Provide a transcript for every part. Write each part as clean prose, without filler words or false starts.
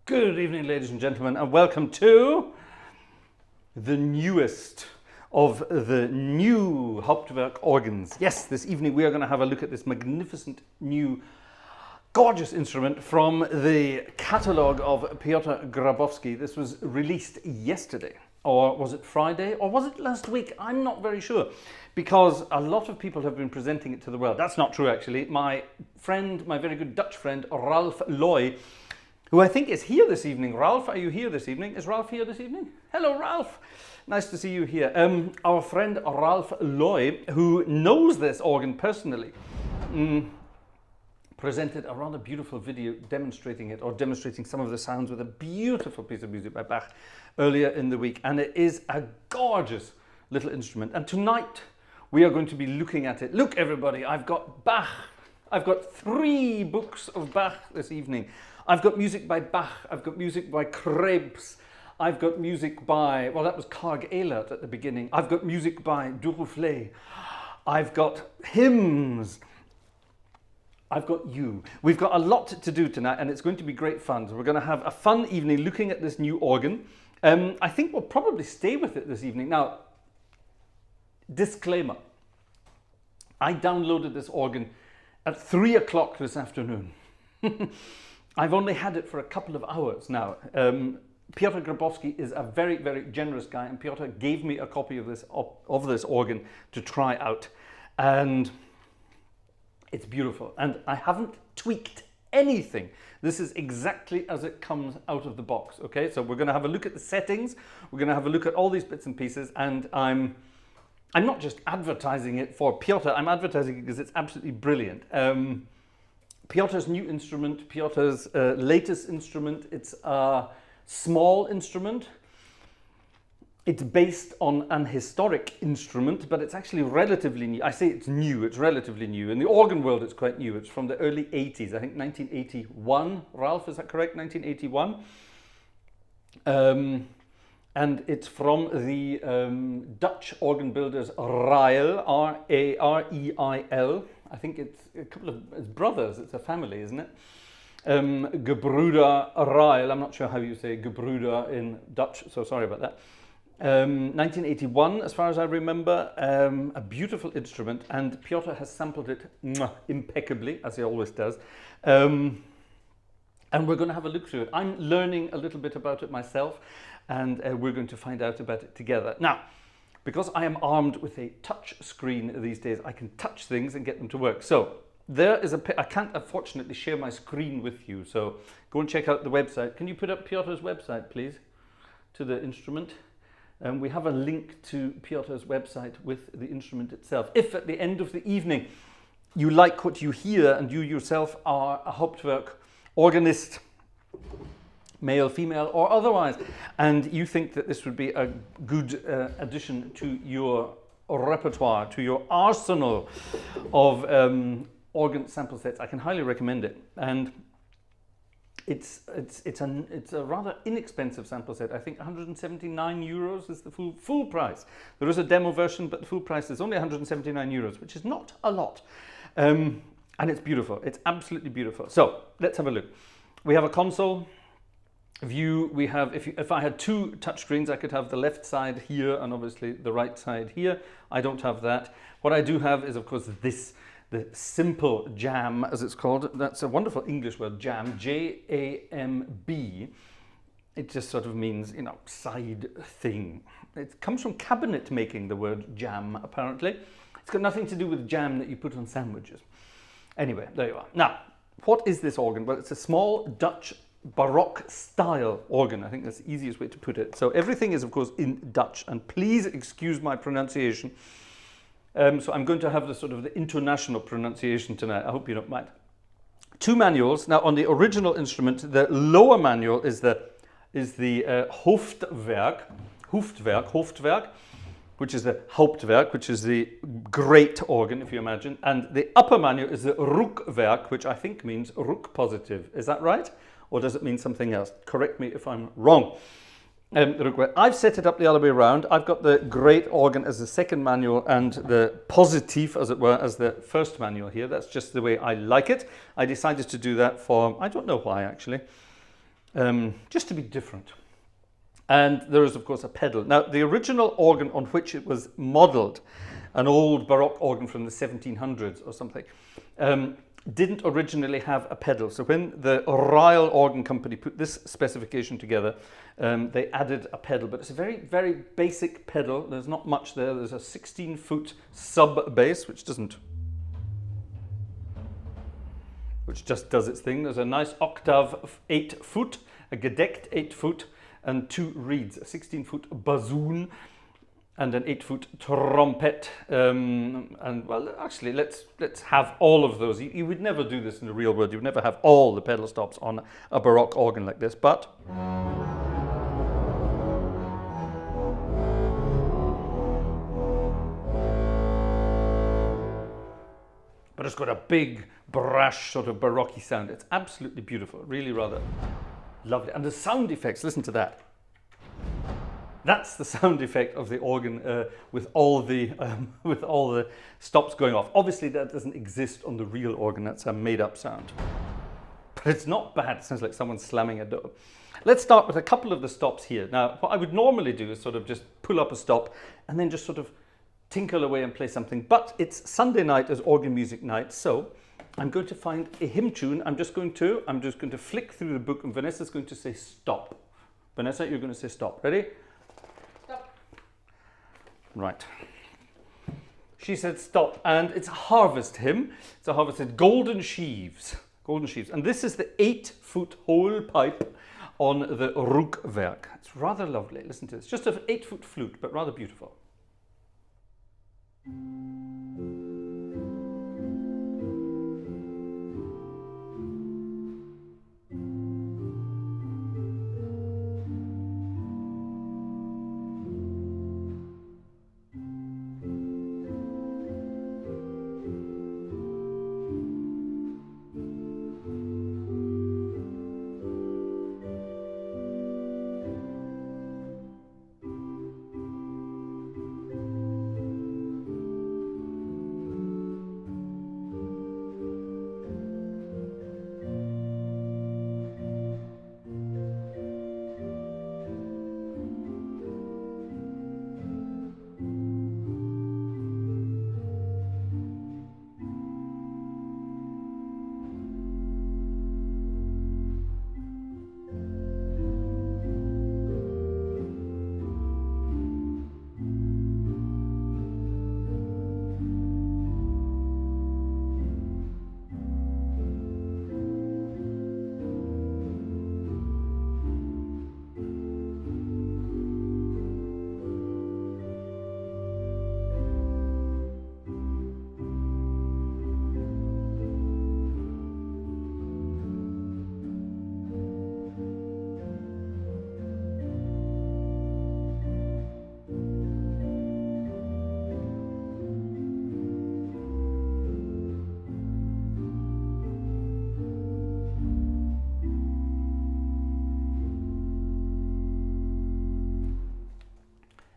Good evening, ladies and gentlemen, and welcome to the newest of the new Hauptwerk organs. Yes, this evening we are going to have a look at this magnificent new gorgeous instrument from the catalogue of Piotr Grabowski. This was released yesterday, or was it Friday, or was it last week? I'm not very sure, because a lot of people have been presenting it to the world. That's not true, actually. My friend, my very good Dutch friend, Reil, who I think is here this evening. Ralph, are you here this evening? Is Ralph here this evening? Hello, Ralph. Nice to see you here. Our friend Ralph Loy, who knows this organ personally, presented a rather beautiful video demonstrating it, or demonstrating some of the sounds with a beautiful piece of music by Bach earlier in the week. And it is a gorgeous little instrument. And tonight we are going to be looking at it. Look, everybody, I've got Bach. I've got 3 books of Bach this evening. I've got music by Bach, I've got music by Krebs, I've got music by, well, that was Karg Elert at the beginning. I've got music by Duruflé. I've got hymns. I've got you. We've got a lot to do tonight, and it's going to be great fun. So we're going to have a fun evening looking at this new organ. I think we'll probably stay with it this evening. Now, disclaimer. I downloaded this organ at 3 o'clock this afternoon. I've only had it for a couple of hours now. Piotr Grabowski is a very, very generous guy, and Piotr gave me a copy of this organ to try out, and it's beautiful. And I haven't tweaked anything. This is exactly as it comes out of the box. Okay, so we're going to have a look at the settings. We're going to have a look at all these bits and pieces, and I'm not just advertising it for Piotr. I'm advertising it because it's absolutely brilliant. Piotr's new instrument, Piotr's latest instrument, it's a small instrument. It's based on an historic instrument, but it's actually relatively new. I say it's new, it's relatively new. In the organ world, it's quite new. It's from the early 80s, I think 1981. Ralph, is that correct? 1981. And it's from the Dutch organ builders Reil, R-A-R-E-I-L. I think it's a couple of it's brothers, it's a family, isn't it? Gebruder Reil, I'm not sure how you say Gebruder in Dutch, so sorry about that. 1981, as far as I remember, a beautiful instrument, and Piotr has sampled it impeccably, as he always does. And we're going to have a look through it. I'm learning a little bit about it myself, and we're going to find out about it together. Now, because I am armed with a touch screen these days, I can touch things and get them to work. So there is I can't unfortunately share my screen with you, so go and check out the website. Can you put up Piotr's website, please, to the instrument? We have a link to Piotr's website with the instrument itself. If at the end of the evening you like what you hear and you yourself are a Hauptwerk organist, male, female, or otherwise, and you think that this would be a good addition to your repertoire, to your arsenal of organ sample sets, I can highly recommend it. And it's a rather inexpensive sample set. I think 179 euros is the full price. There is a demo version, but the full price is only 179 euros, which is not a lot. And it's beautiful. It's absolutely beautiful. So let's have a look. We have a console view. We have, if I had 2 touchscreens, I could have the left side here and obviously the right side here. I don't have that. What I do have is, of course, this, the simple jam, as it's called. That's a wonderful English word, jam, J-A-M-B. It just sort of means, you know, side thing. It comes from cabinet making, the word jam, apparently. It's got nothing to do with jam that you put on sandwiches. Anyway, there you are. Now, what is this organ? Well, it's a small Dutch Baroque style organ. I think that's the easiest way to put it. So everything is, of course, in Dutch, and please excuse my pronunciation. So I'm going to have the sort of the international pronunciation tonight. I hope you don't mind. 2 manuals. Now, on the original instrument, the lower manual is the Hooftwerk, which is the Hauptwerk, which is the great organ, if you imagine, and the upper manual is the Rookwerk, which I think means rook positive. Is that right? Or does it mean something else? Correct me if I'm wrong. I've set it up the other way around. I've got the great organ as the second manual and the positive, as it were, as the first manual here. That's just the way I like it. I decided to do that for, I don't know why actually. just to be different. And there is, of course, a pedal. Now, the original organ on which it was modelled, an old Baroque organ from the 1700s or something, didn't originally have a pedal. So when the Reil organ company put this specification together, they added a pedal. But it's a very, very basic pedal. There's not much there. There's a 16-foot sub bass, which just does its thing. There's a nice octave 8-foot, a gedeckt 8-foot, and 2 reeds, a 16-foot bassoon and an 8-foot trumpet. And well, actually, let's have all of those. You would never do this in the real world. You would never have all the pedal stops on a Baroque organ like this, but it's got a big, brash, sort of Baroque sound. It's absolutely beautiful, really rather lovely. And the sound effects, listen to that. That's the sound effect of the organ with all the stops going off. Obviously, that doesn't exist on the real organ. That's a made-up sound. But it's not bad. It sounds like someone slamming a door. Let's start with a couple of the stops here. Now, what I would normally do is sort of just pull up a stop and then just sort of tinkle away and play something. But it's Sunday night as organ music night, so I'm going to find a hymn tune. I'm just going to flick through the book, and Vanessa's going to say stop. Vanessa, you're going to say stop. Ready? Stop. Right. She said stop, and it's a harvest hymn. It's a harvest hymn, Golden Sheaves. Golden Sheaves. And this is the 8-foot whole pipe on the Rookwerk. It's rather lovely. Listen to this. Just an 8-foot flute, but rather beautiful.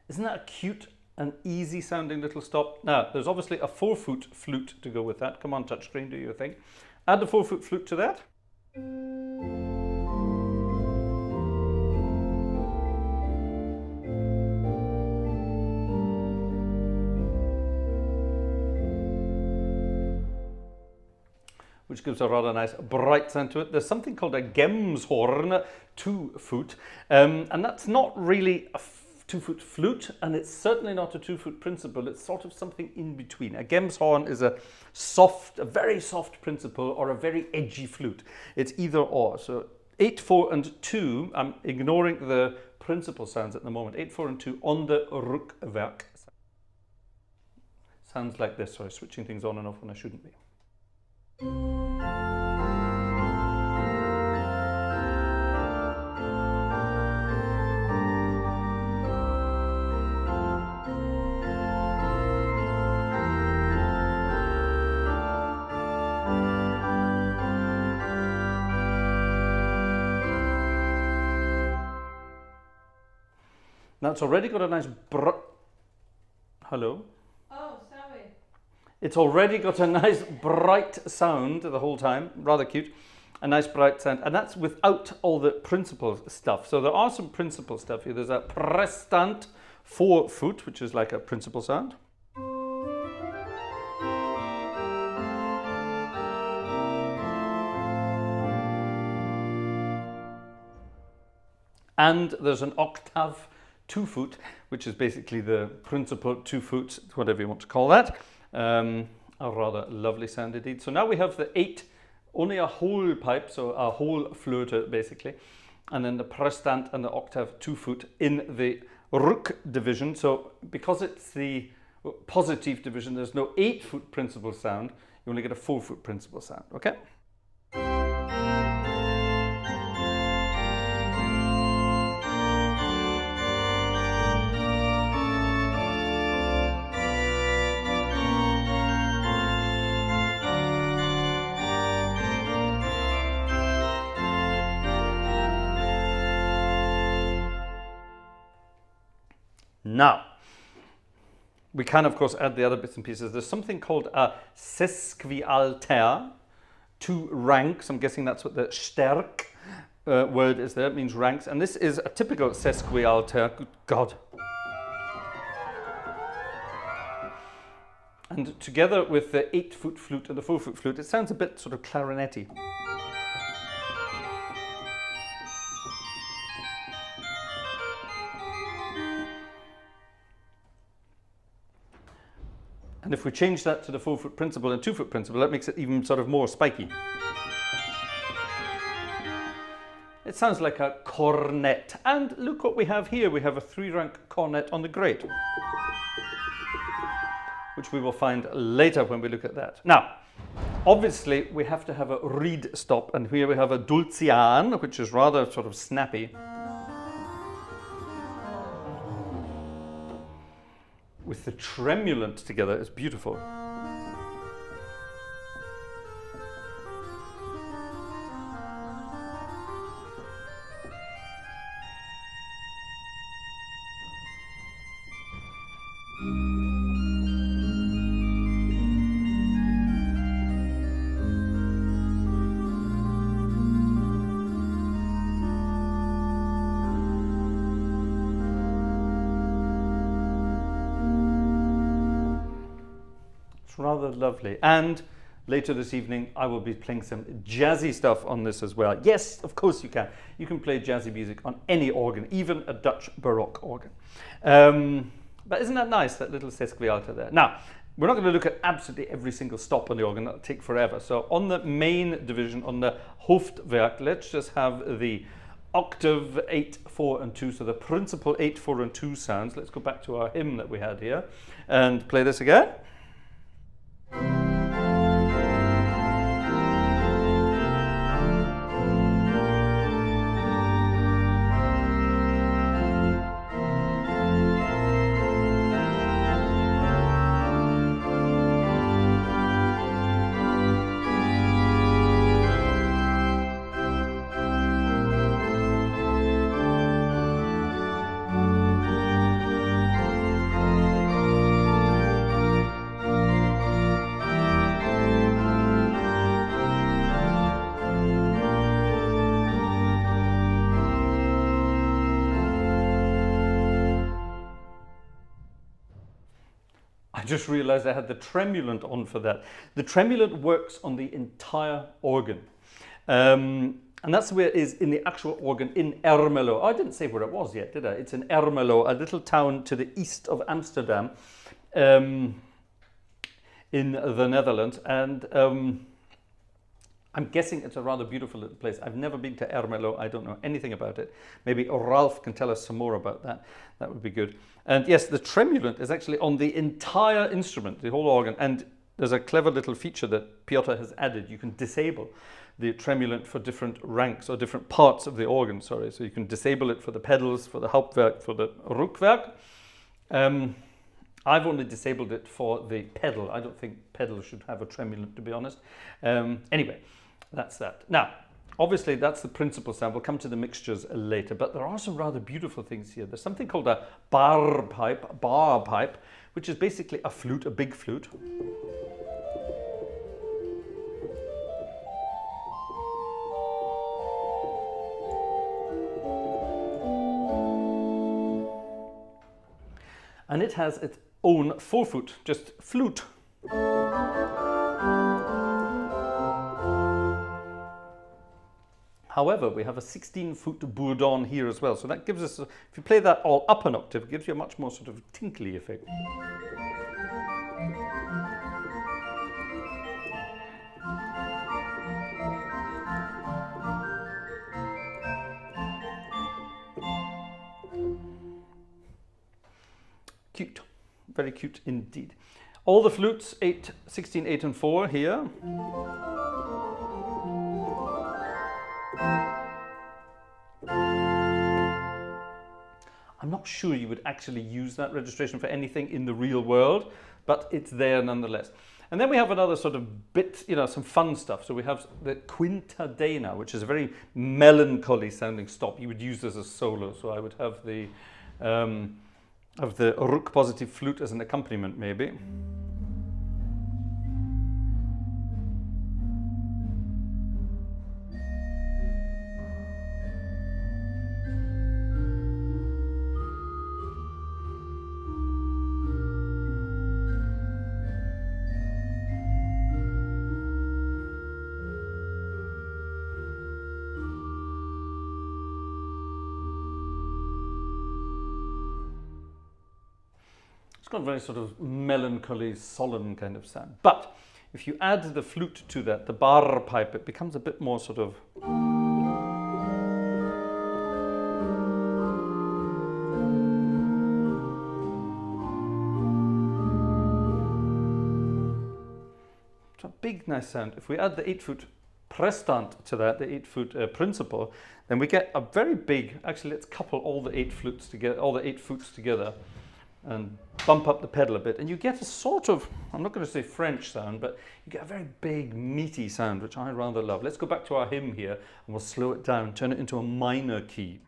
Isn't that a cute and easy sounding little stop? Now, there's obviously a 4-foot flute to go with that. Come on, touchscreen, do your thing. Add the 4-foot flute to that. Which gives a rather nice bright sound to it. There's something called a Gemshorn 2-foot, and that's not really a 2-foot flute, and it's certainly not a 2-foot principal. It's sort of something in between. A Gemshorn is a very soft principal or a very edgy flute. It's either or. So 8, 4, and 2. I'm ignoring the principal sounds at the moment. 8, 4, and 2 on the Rookwerk. Sounds like this. Sorry, switching things on and off when I shouldn't be. Now it's already got a nice Hello? Oh, sorry. It's already got a nice bright sound the whole time, rather cute. a nice bright sound, and that's without all the principal stuff. So there are some principal stuff here. There's a prestant 4-foot, which is like a principal sound. And there's an octave 2-foot, which is basically the principal 2-foot, whatever you want to call that. A rather lovely sound indeed. So now we have the 8, only a whole pipe, so a whole flöte basically, and then the prestant and the octave 2-foot in the Rook division. So because it's the positive division, there's no 8-foot principal sound, you only get a 4-foot principal sound, okay? Now, we can of course add the other bits and pieces. There's something called a sesquialter, 2 ranks. I'm guessing that's what the Stärk word is there. It means ranks. And this is a typical sesquialter. Good God. And together with the 8-foot flute and the 4-foot flute, it sounds a bit sort of clarinetty. And if we change that to the 4-foot principal and 2-foot principal, that makes it even sort of more spiky. It sounds like a cornet. And look what we have here. We have a 3-rank cornet on the great, which we will find later when we look at that. Now, obviously, we have to have a reed stop. And here we have a dulcian, which is rather sort of snappy, with the tremulant together. It's beautiful. Rather lovely. And later this evening I will be playing some jazzy stuff on this as well. Yes, of course you can. You can play jazzy music on any organ, even a Dutch Baroque organ. But isn't that nice, that little sesquialter there? Now, we're not going to look at absolutely every single stop on the organ. That'll take forever. So on the main division, on the Hooftwerk, let's just have the octave 8, 4 and 2. So the principal 8, 4 and 2 sounds. Let's go back to our hymn that we had here and play this again. I just realized I had the tremulant on for that. The tremulant works on the entire organ. And that's where it is in the actual organ in ERMELO. I didn't say where it was yet, did I? It's in ERMELO, a little town to the east of Amsterdam in the Netherlands. And I'm guessing it's a rather beautiful little place. I've never been to ERMELO. I don't know anything about it. Maybe Ralph can tell us some more about that. That would be good. And yes, the tremulant is actually on the entire instrument, the whole organ. And there's a clever little feature that Piotr has added. You can disable the tremulant for different ranks or different parts of the organ, sorry. So you can disable it for the pedals, for the Hauptwerk, for the Rookwerk. I've only disabled it for the pedal. I don't think pedals should have a tremulant, to be honest. Anyway, that's that. Now, obviously, that's the principal sound. We'll come to the mixtures later, but there are some rather beautiful things here. There's something called a bar pipe, which is basically a flute, a big flute. and it has its own 4-foot, just flute. However, we have a 16-foot bourdon here as well, so that gives us, if you play that all up an octave, it gives you a much more sort of tinkly effect. Cute, very cute indeed. All the flutes, 8, 16, 8 and 4 here. I'm not sure you would actually use that registration for anything in the real world, but it's there nonetheless. And then we have another sort of bit, you know, some fun stuff. So we have the quintadena, which is a very melancholy sounding stop. You would use this as solo, so I would have the rook positive flute as an accompaniment maybe. It's got a very sort of melancholy, solemn kind of sound. But if you add the flute to that, the bar pipe, it becomes a bit more sort of... It's a big, nice sound. If we add the 8-foot prestant to that, the 8-foot principal, then we get a very big, actually let's couple all the 8 flutes together, all the 8 flutes together, and bump up the pedal a bit, and you get a sort of, I'm not going to say French sound, but you get a very big, meaty sound, which I rather love. Let's go back to our hymn here, and we'll slow it down, turn it into a minor key.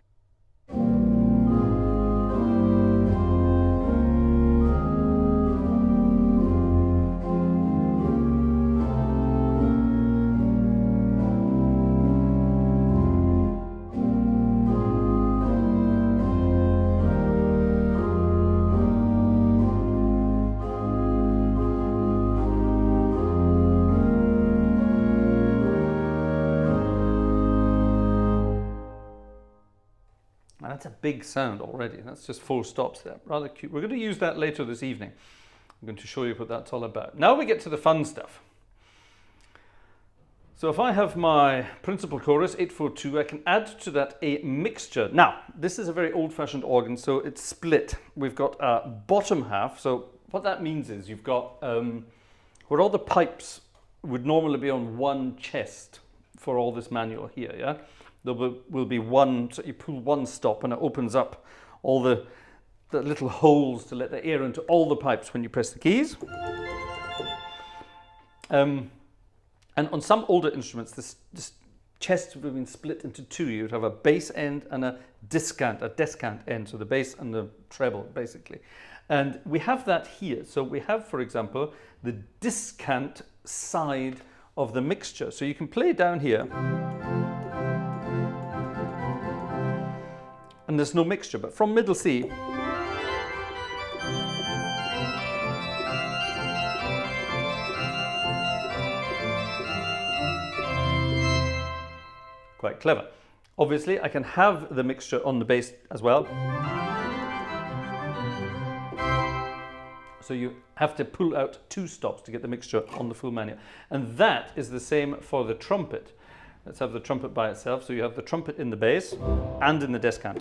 That's a big sound already. That's just 4 stops there. Rather cute. We're going to use that later this evening. I'm going to show you what that's all about. Now we get to the fun stuff. So if I have my principal chorus, 8/4/2, I can add to that a mixture. Now, this is a very old-fashioned organ, so it's split. We've got a bottom half. So what that means is you've got where all the pipes would normally be on one chest for all this manual here, yeah? There will be one, so you pull one stop and it opens up all the little holes to let the air into all the pipes when you press the keys. And on some older instruments, this chest would have been split into 2. You'd have a bass end and a descant end, so the bass and the treble, basically. And we have that here. So we have, for example, the descant side of the mixture. So you can play down here. And there's no mixture, but from middle C, quite clever. Obviously, I can have the mixture on the bass as well. So you have to pull out 2 stops to get the mixture on the full manual. And that is the same for the trumpet. Let's have the trumpet by itself. So you have the trumpet in the bass and in the descant.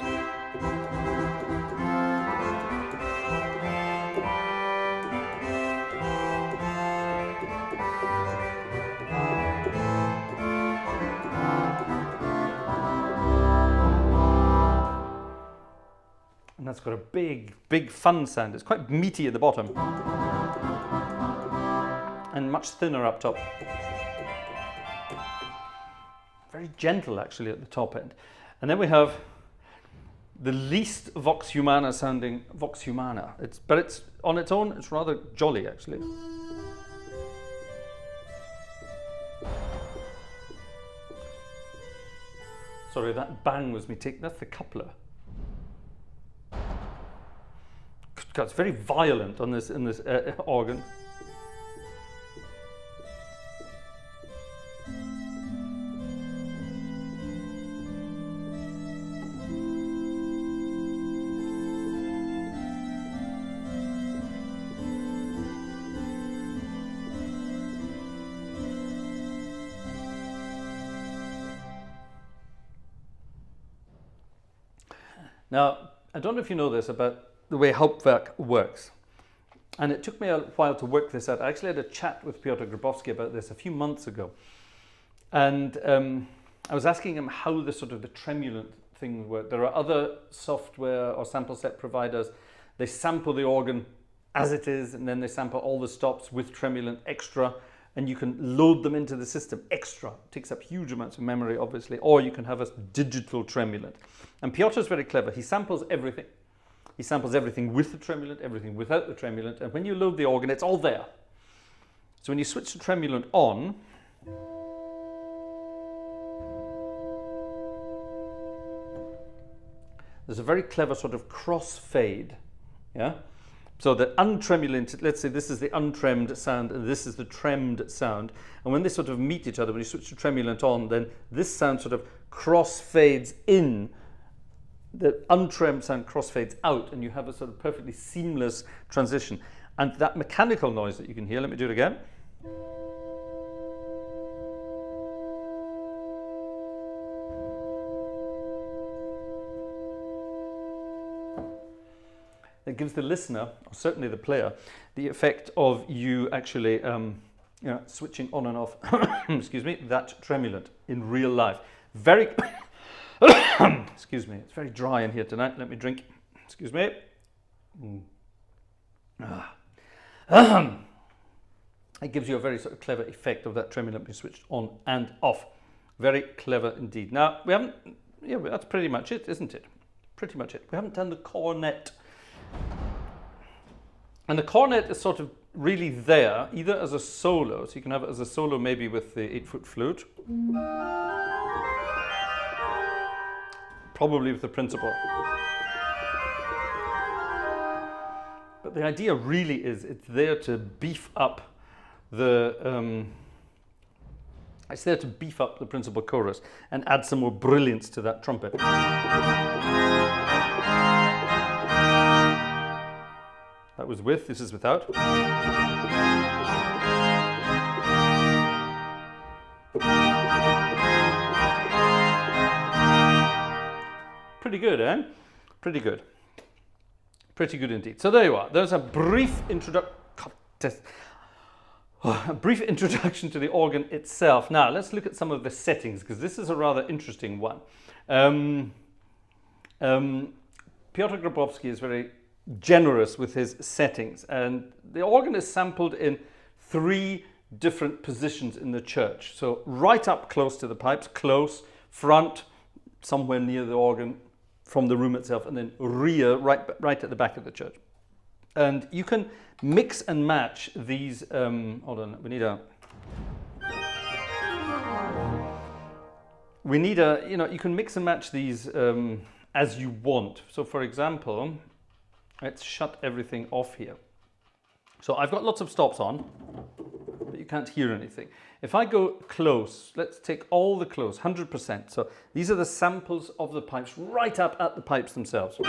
And that's got a big, big fun sound. It's quite meaty at the bottom and much thinner up top. Very gentle actually at the top end. And then we have the least vox humana sounding vox humana. But it's on its own, it's rather jolly actually. Sorry, that bang was me taking, that's the coupler. it's very violent on this in this organ. Now, I don't know if you know this about the way Hauptwerk works. And it took me a while to work this out. I actually had a chat with Piotr Grabowski about this a few months ago. And I was asking him how the sort of the tremulant thing worked. There are other software or sample set providers. They sample the organ as it is, and then they sample all the stops with tremulant extra, and you can load them into the system extra. It takes up huge amounts of memory, obviously, or you can have a digital tremulant. And Piotr's very clever. He samples everything. He samples everything with the tremulant, everything without the tremulant, and when you load the organ, it's all there. So when you switch the tremulant on, there's a very clever sort of crossfade, yeah? So the untremulant, let's say this is the untrimmed sound and this is the trimmed sound. And when they sort of meet each other, when you switch the tremulant on, then this sound sort of crossfades in, the untrimmed sound crossfades out, and you have a sort of perfectly seamless transition. And that mechanical noise that you can hear, let me do it again. It gives the listener, or certainly the player, the effect of you actually switching on and off excuse me, that tremulant in real life. Very excuse me, it's very dry in here tonight. Let me drink. Excuse me. It gives you a very sort of clever effect of that tremulant being switched on and off. Very clever indeed. Now, we haven't, yeah, that's pretty much it, isn't it? Pretty much it. We haven't done the cornet. And the cornet is sort of really there, either as a solo, so you can have it as a solo maybe with the 8-foot flute, probably with the principal. But the idea really is it's there to beef up the principal chorus and add some more brilliance to that trumpet. That was with, this is without. Pretty good, eh? Pretty good. Pretty good indeed. So there you are. There's a brief introduction to the organ itself. Now let's look at some of the settings, because this is a rather interesting one. Piotr Grabowski is very generous with his settings, and the organ is sampled in 3 different positions in the church. So right up close to the pipes, close, front, somewhere near the organ from the room itself, and then rear, right at the back of the church. And you can mix and match these, hold on, we need a, you can mix and match these as you want. So for example, let's shut everything off here. So I've got lots of stops on, but you can't hear anything. If I go close, let's take all the close, 100%. So these are the samples of the pipes right up at the pipes themselves.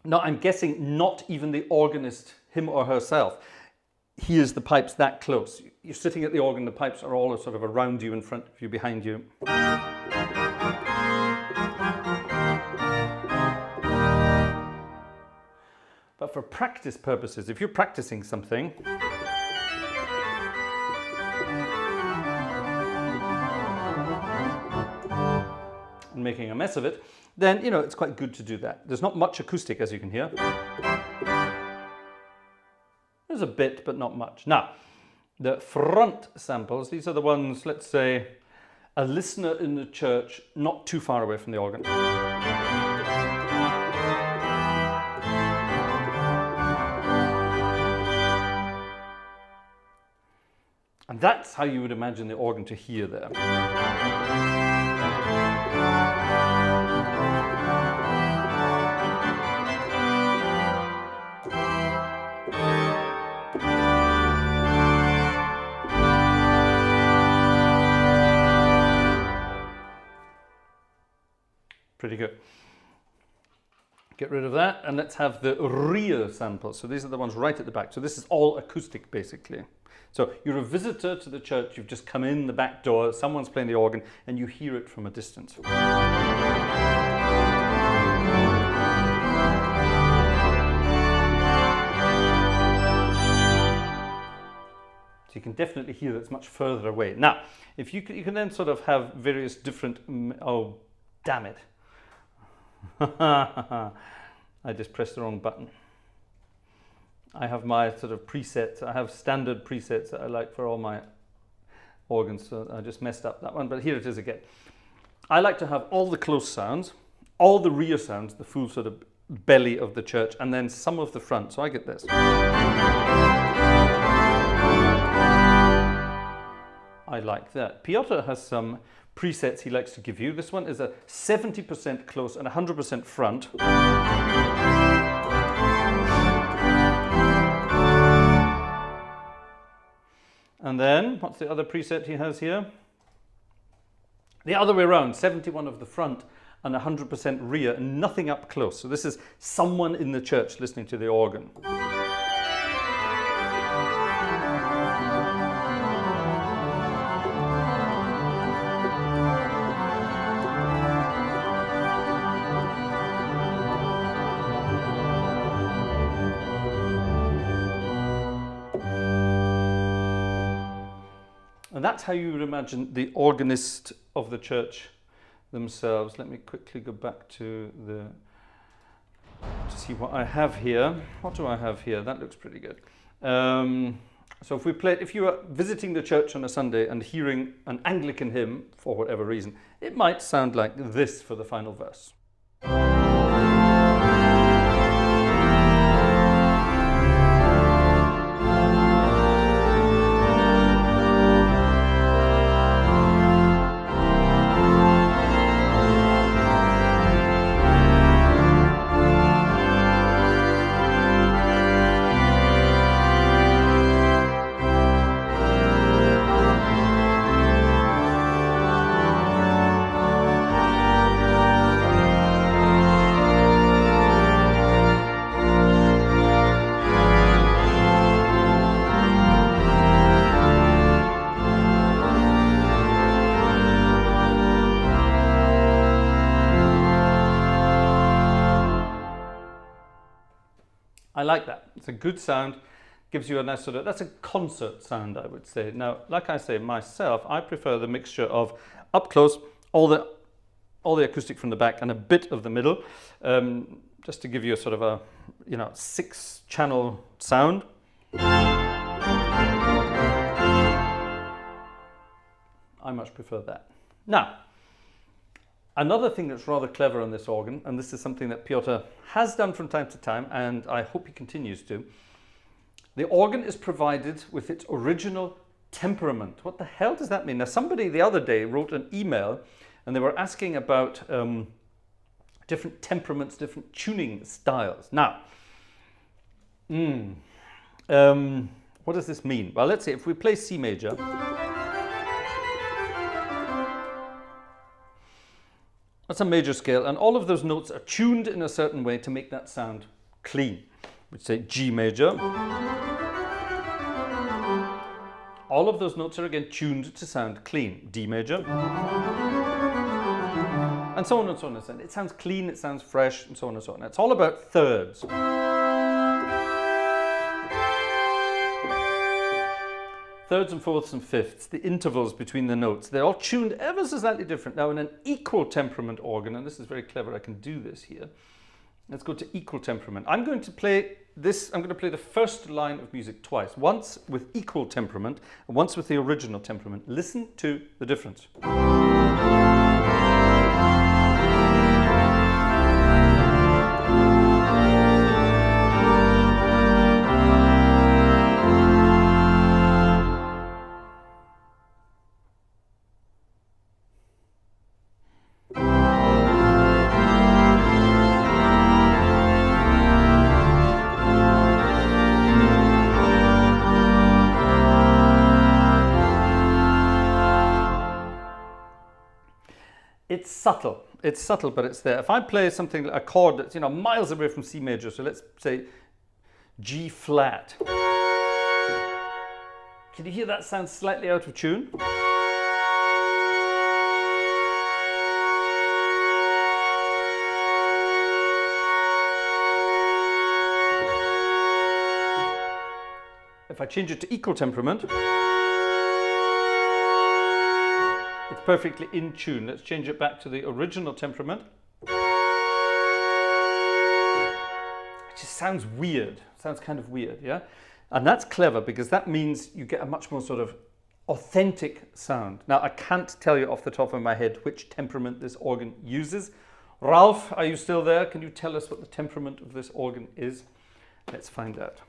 Now I'm guessing not even the organist, him or herself, hears the pipes that close. You're sitting at the organ, the pipes are all sort of around you, in front of you, behind you. But for practice purposes, if you're practicing something, and making a mess of it, then, it's quite good to do that. There's not much acoustic, as you can hear. There's a bit, but not much. Now, the front samples, these are the ones, let's say, a listener in the church, not too far away from the organ. And that's how you would imagine the organ to hear there. Pretty good. Get rid of that, and let's have the Reil samples. So these are the ones right at the back. So this is all acoustic, basically. So you're a visitor to the church, you've just come in the back door, someone's playing the organ, and you hear it from a distance. So you can definitely hear that it's much further away. Now, if you can then sort of have various different, oh, damn it. I just pressed the wrong button. I have my sort of presets. I have standard presets that I like for all my organs, so I just messed up that one, but here it is again. I like to have all the close sounds, all the rear sounds, the full sort of belly of the church, and then some of the front. So I get this. I like that. Piotr has some presets he likes to give you. This one is a 70% close and 100% front. And then, what's the other preset he has here? The other way around, 71 of the front and 100% rear, and nothing up close. So this is someone in the church listening to the organ. And that's how you would imagine the organist of the church themselves. Let me quickly go back to see what I have here. What do I have here? That looks pretty good. So if you are visiting the church on a Sunday and hearing an Anglican hymn, for whatever reason, it might sound like this for the final verse. I like that. It's a good sound, gives you a nice sort of, that's a concert sound, I would say. Now, like I say, myself, I prefer the mixture of up close, all the acoustic from the back and a bit of the middle, just to give you a sort of a, 6-channel sound. I much prefer that. Now, another thing that's rather clever on this organ, and this is something that Piotr has done from time to time, and I hope he continues to, the organ is provided with its original temperament. What the hell does that mean? Now, somebody the other day wrote an email, and they were asking about different temperaments, different tuning styles. Now, what does this mean? Well, let's say if we play C major, that's a major scale, and all of those notes are tuned in a certain way to make that sound clean. We'd say G major. All of those notes are again tuned to sound clean. D major. And so on and so on and so on. It sounds clean, it sounds fresh, and so on and so on. It's all about thirds. Thirds and fourths and fifths, the intervals between the notes, they're all tuned ever so slightly different. Now in an equal temperament organ, and this is very clever, I can do this here. Let's go to equal temperament. I'm going to play the first line of music twice, once with equal temperament, and once with the original temperament. Listen to the difference. It's subtle. It's subtle, but it's there. If I play something, a chord that's, you know, miles away from C major, so let's say G flat. Can you hear that sound slightly out of tune? If I change it to equal temperament, it's perfectly in tune. Let's change it back to the original temperament. It just sounds weird. Sounds kind of weird, yeah? And that's clever because that means you get a much more sort of authentic sound. Now, I can't tell you off the top of my head which temperament this organ uses. Ralph, are you still there? Can you tell us what the temperament of this organ is? Let's find out.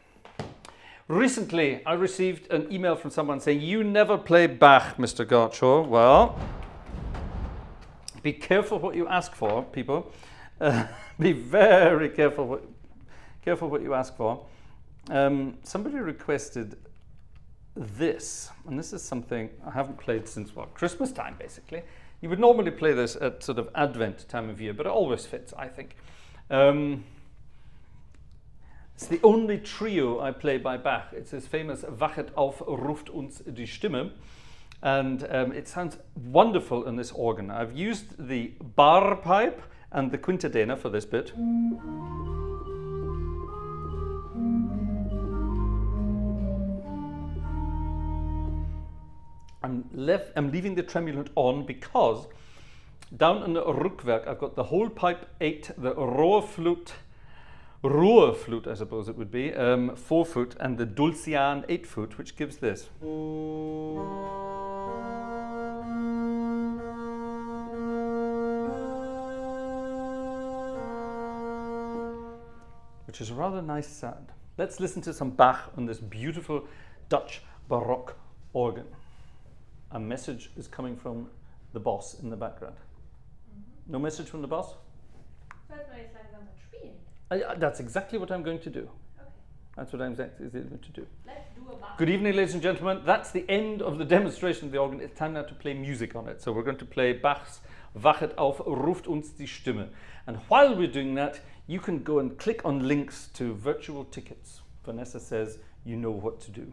Recently, I received an email from someone saying, you never play Bach, Mr. Gartshore. Well, be careful what you ask for, people. Be very careful what you ask for. Somebody requested this, and this is something I haven't played since, well, Christmas time, basically. You would normally play this at sort of Advent time of year, but it always fits, I think. It's the only trio I play by Bach. It's his famous Wachet auf, ruft uns die Stimme. And it sounds wonderful in this organ. I've used the bar pipe and the quintadena for this bit. I'm leaving the tremulant on because down in the Rookwerk I've got the whole pipe 8, the Ruhrflute, I suppose it would be, 4-foot, and the Dulcian 8-foot, which gives this. Which is a rather nice sound. Let's listen to some Bach on this beautiful Dutch Baroque organ. A message is coming from the boss in the background. No message from the boss? That's exactly what I'm going to do. Okay. That's what I'm going to do. Let's do a Bach. Good evening, ladies and gentlemen. That's the end of the demonstration of the organ. It's time now to play music on it. So we're going to play Bach's Wachet auf, ruft uns die Stimme. And while we're doing that, you can go and click on links to virtual tickets. Vanessa says you know what to do.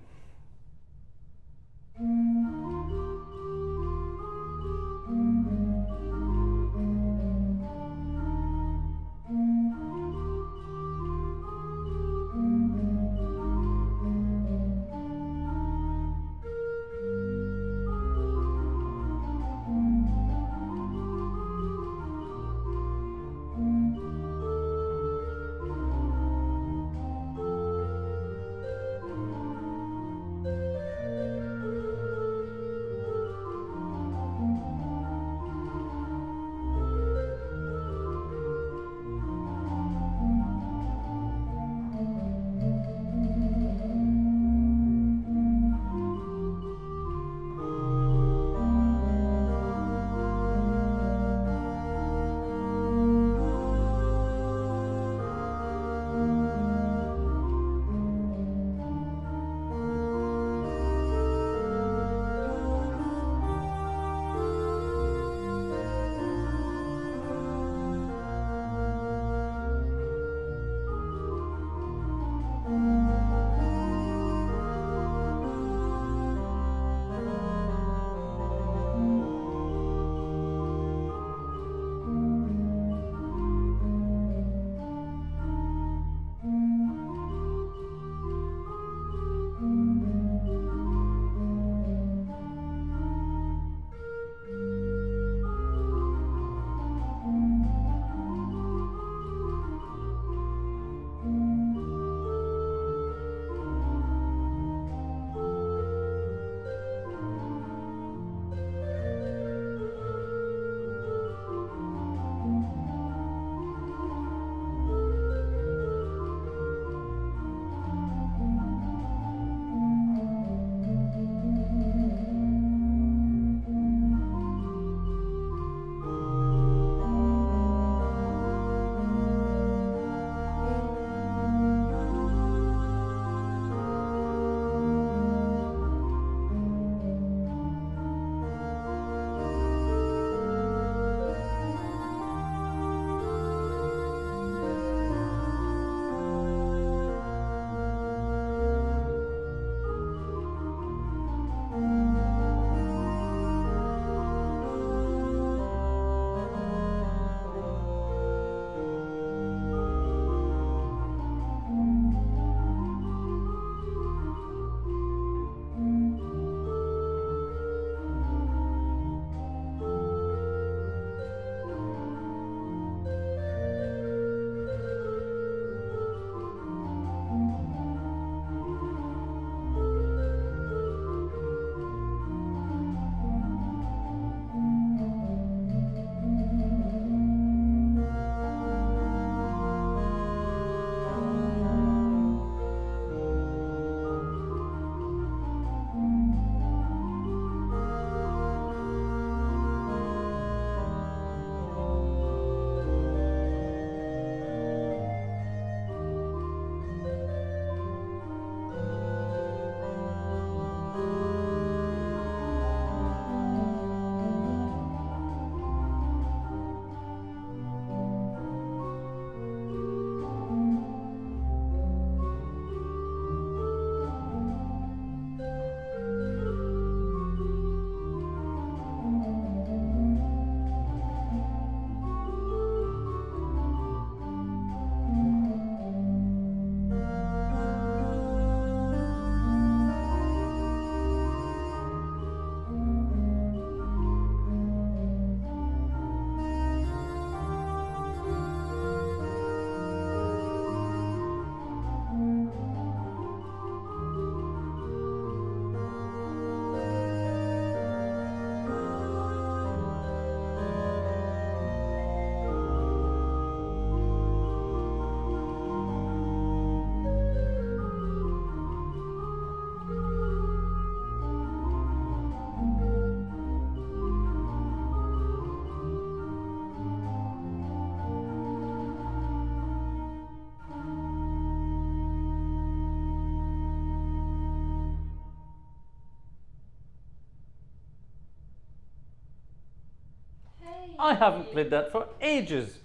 I haven't played that for ages.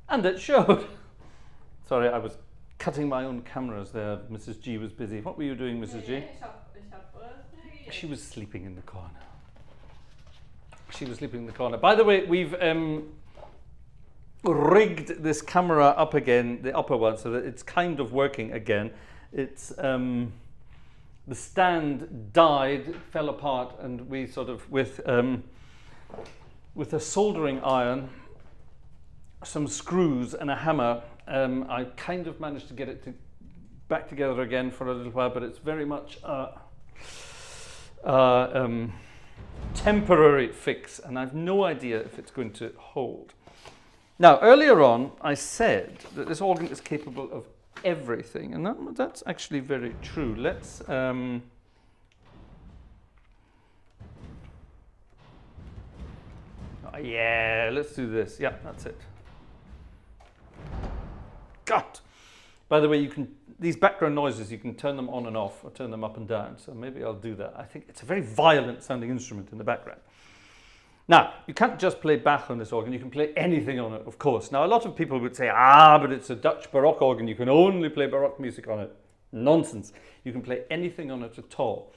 And it showed. Sorry, I was cutting my own cameras there. Mrs. G was busy. What were you doing, Mrs. G? She was sleeping in the corner. She was sleeping in the corner. By the way, we've rigged this camera up again, the upper one, so that it's kind of working again. It's the stand died, fell apart, and we sort of with a soldering iron, some screws and a hammer, I kind of managed to get it back together again for a little while, but it's very much temporary fix, and I've no idea if it's going to hold. Now, earlier on, I said that this organ is capable of everything, and that's actually very true. Let's yeah, let's do this. Yeah, that's it. God. By the way, you can these background noises, you can turn them on and off or turn them up and down. So maybe I'll do that. I think it's a very violent sounding instrument in the background. Now, you can't just play Bach on this organ. You can play anything on it, of course. Now, a lot of people would say, but it's a Dutch Baroque organ. You can only play Baroque music on it. Nonsense. You can play anything on it at all.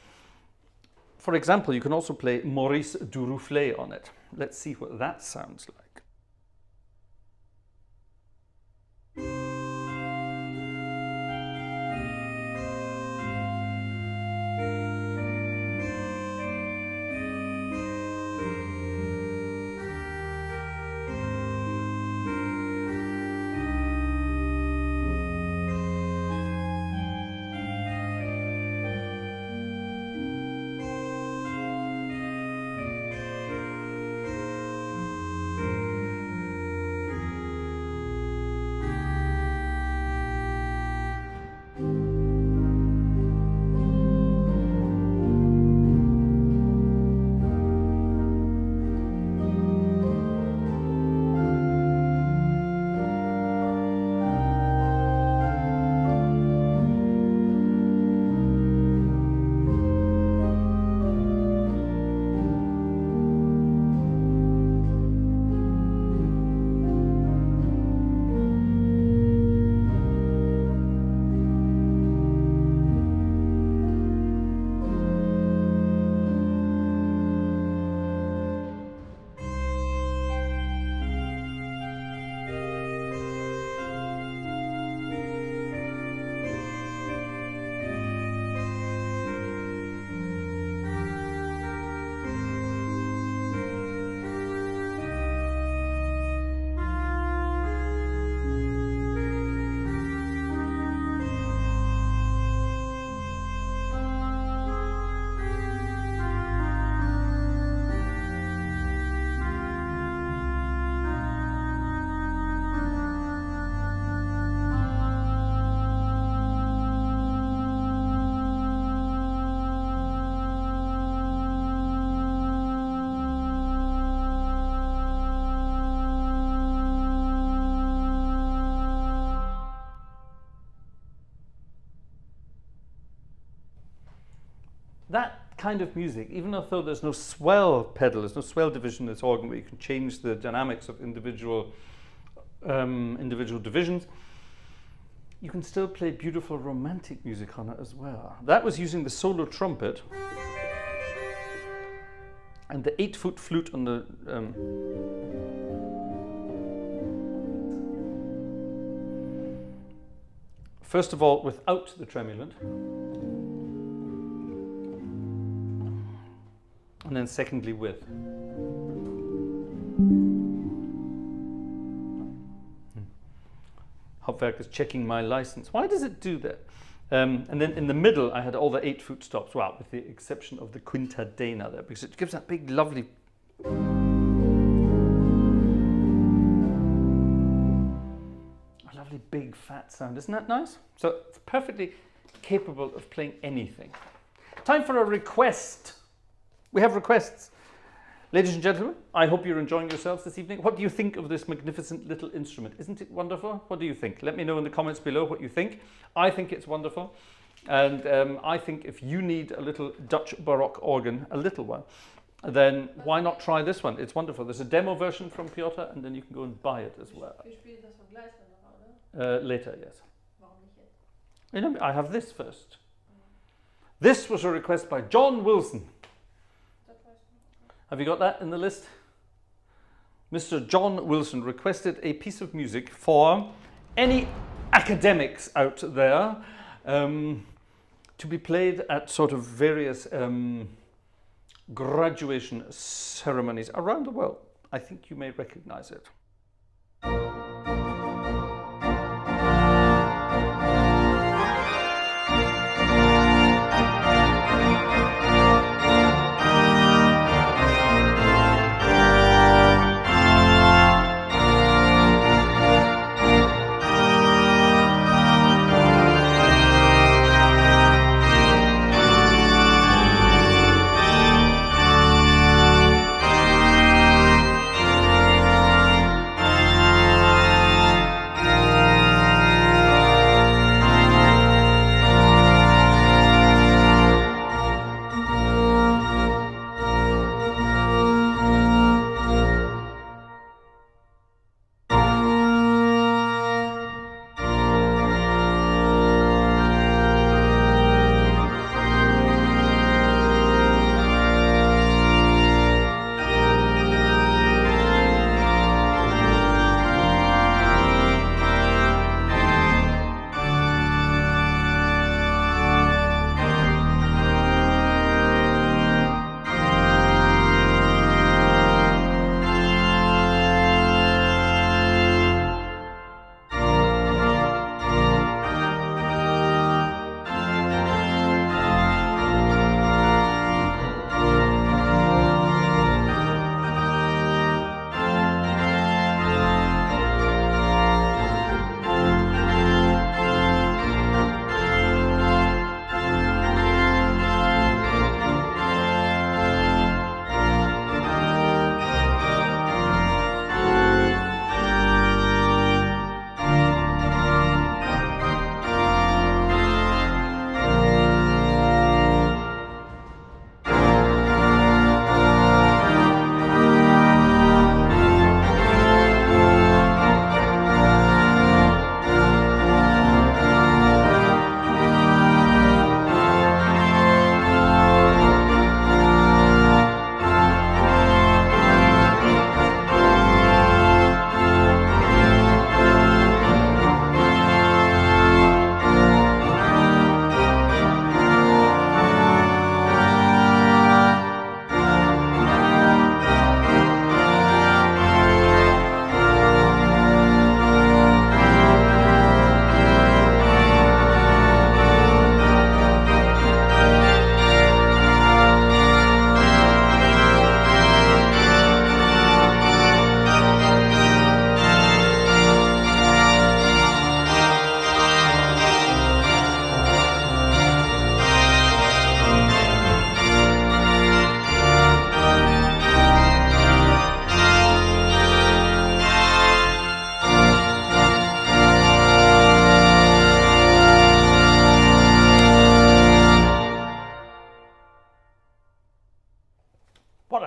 For example, you can also play Maurice Duruflé on it. Let's see what that sounds like. That kind of music, even though there's no swell pedal, there's no swell division in this organ where you can change the dynamics of individual divisions, you can still play beautiful romantic music on it as well. That was using the solo trumpet and the 8-foot flute on the first of all without the tremulant, and then secondly with. Hauptwerk is checking my license. Why does it do that? And then in the middle I had all the 8-foot stops, well, with the exception of the quintadena there, because it gives that big lovely big fat sound. Isn't that nice? So it's perfectly capable of playing anything. Time for a request. We have requests. Ladies and gentlemen, I hope you're enjoying yourselves this evening. What do you think of this magnificent little instrument? Isn't it wonderful? What do you think? Let me know in the comments below what you think. I think it's wonderful. And I think if you need a little Dutch Baroque organ, a little one, then why not try this one? It's wonderful. There's a demo version from Piotr, and then you can go and buy it as well. Later, yes. You know, I have this first. This was a request by John Wilson. Have you got that in the list? Mr. John Wilson requested a piece of music for any academics out there to be played at sort of various graduation ceremonies around the world. I think you may recognize it.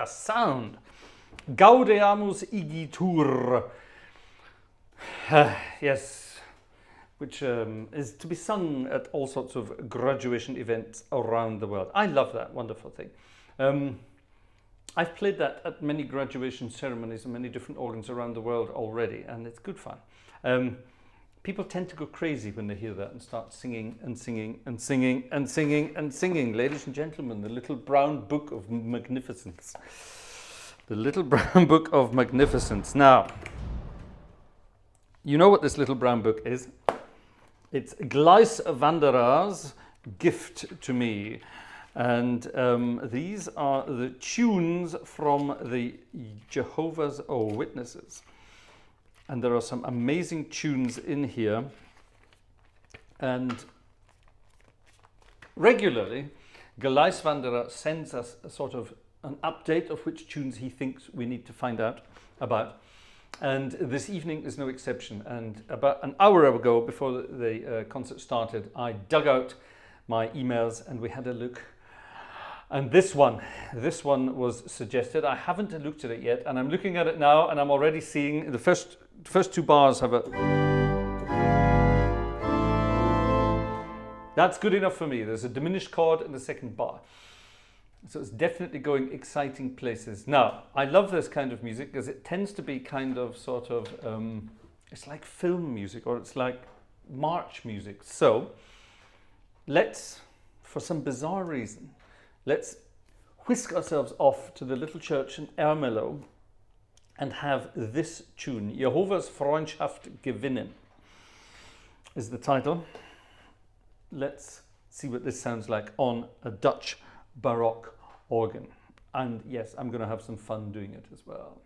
Sound. Gaudeamus igitur. Yes, which is to be sung at all sorts of graduation events around the world. I love that wonderful thing. I've played that at many graduation ceremonies and many different organs around the world already, and it's good fun. People tend to go crazy when they hear that and start singing and singing and singing and singing and singing. Ladies and gentlemen, the little brown book of magnificence. The little brown book of magnificence. Now, you know what this little brown book is. It's Gleiswanderer's gift to me. And these are the tunes from the Jehovah's Witnesses. And there are some amazing tunes in here. And regularly, Gleiswanderer sends us a sort of an update of which tunes he thinks we need to find out about. And this evening is no exception. And about an hour ago, before the concert started, I dug out my emails and we had a look And this one was suggested. I haven't looked at it yet, and I'm looking at it now, and I'm already seeing the first two bars have a... That's good enough for me. There's a diminished chord in the second bar. So it's definitely going exciting places. Now, I love this kind of music because it tends to be kind of sort of, it's like film music, or it's like march music. So let's, for some bizarre reason, let's whisk ourselves off to the little church in ERMELO and have this tune. Jehovah's Freundschaft gewinnen is the title. Let's see what this sounds like on a Dutch Baroque organ. And yes, I'm going to have some fun doing it as well.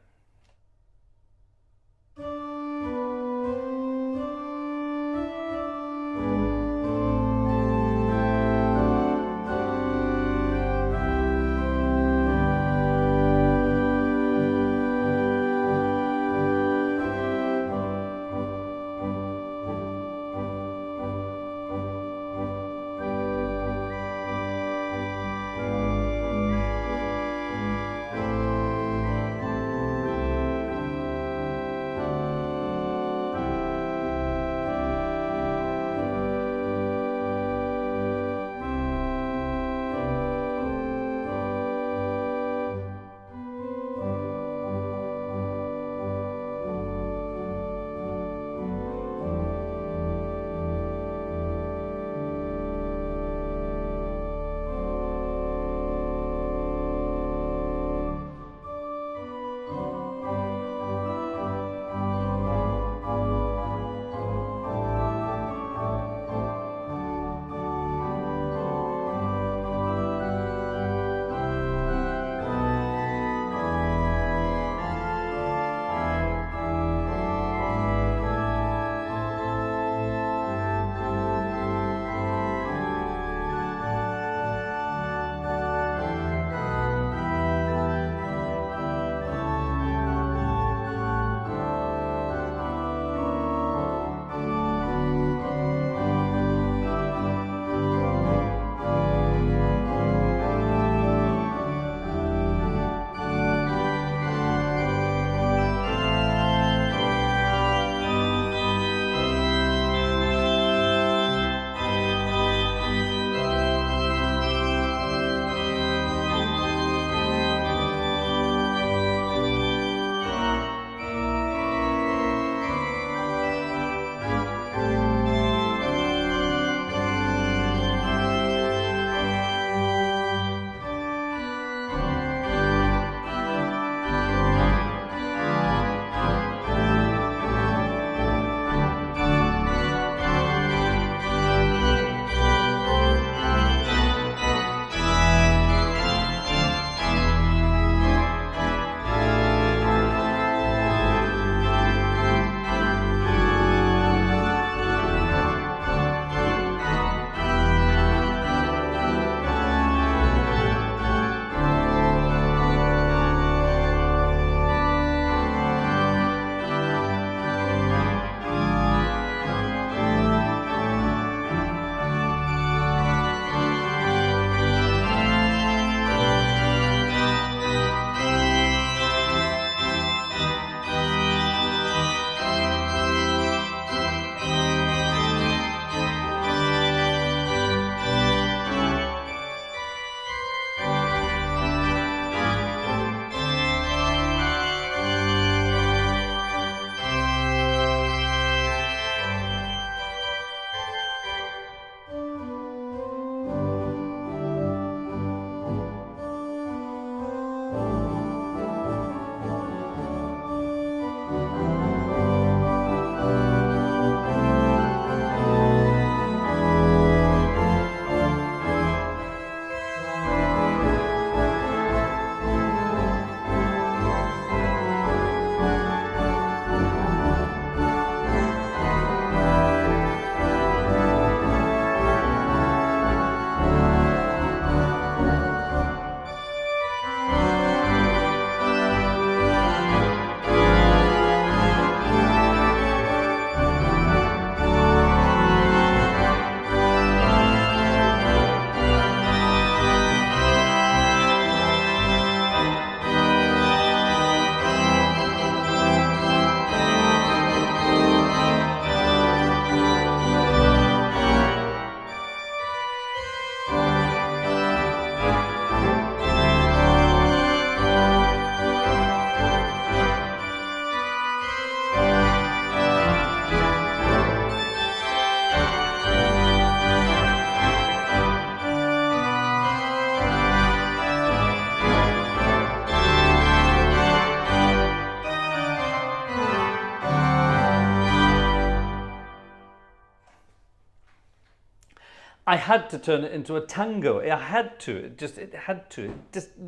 I had to turn it into a tango. I had to. It had to.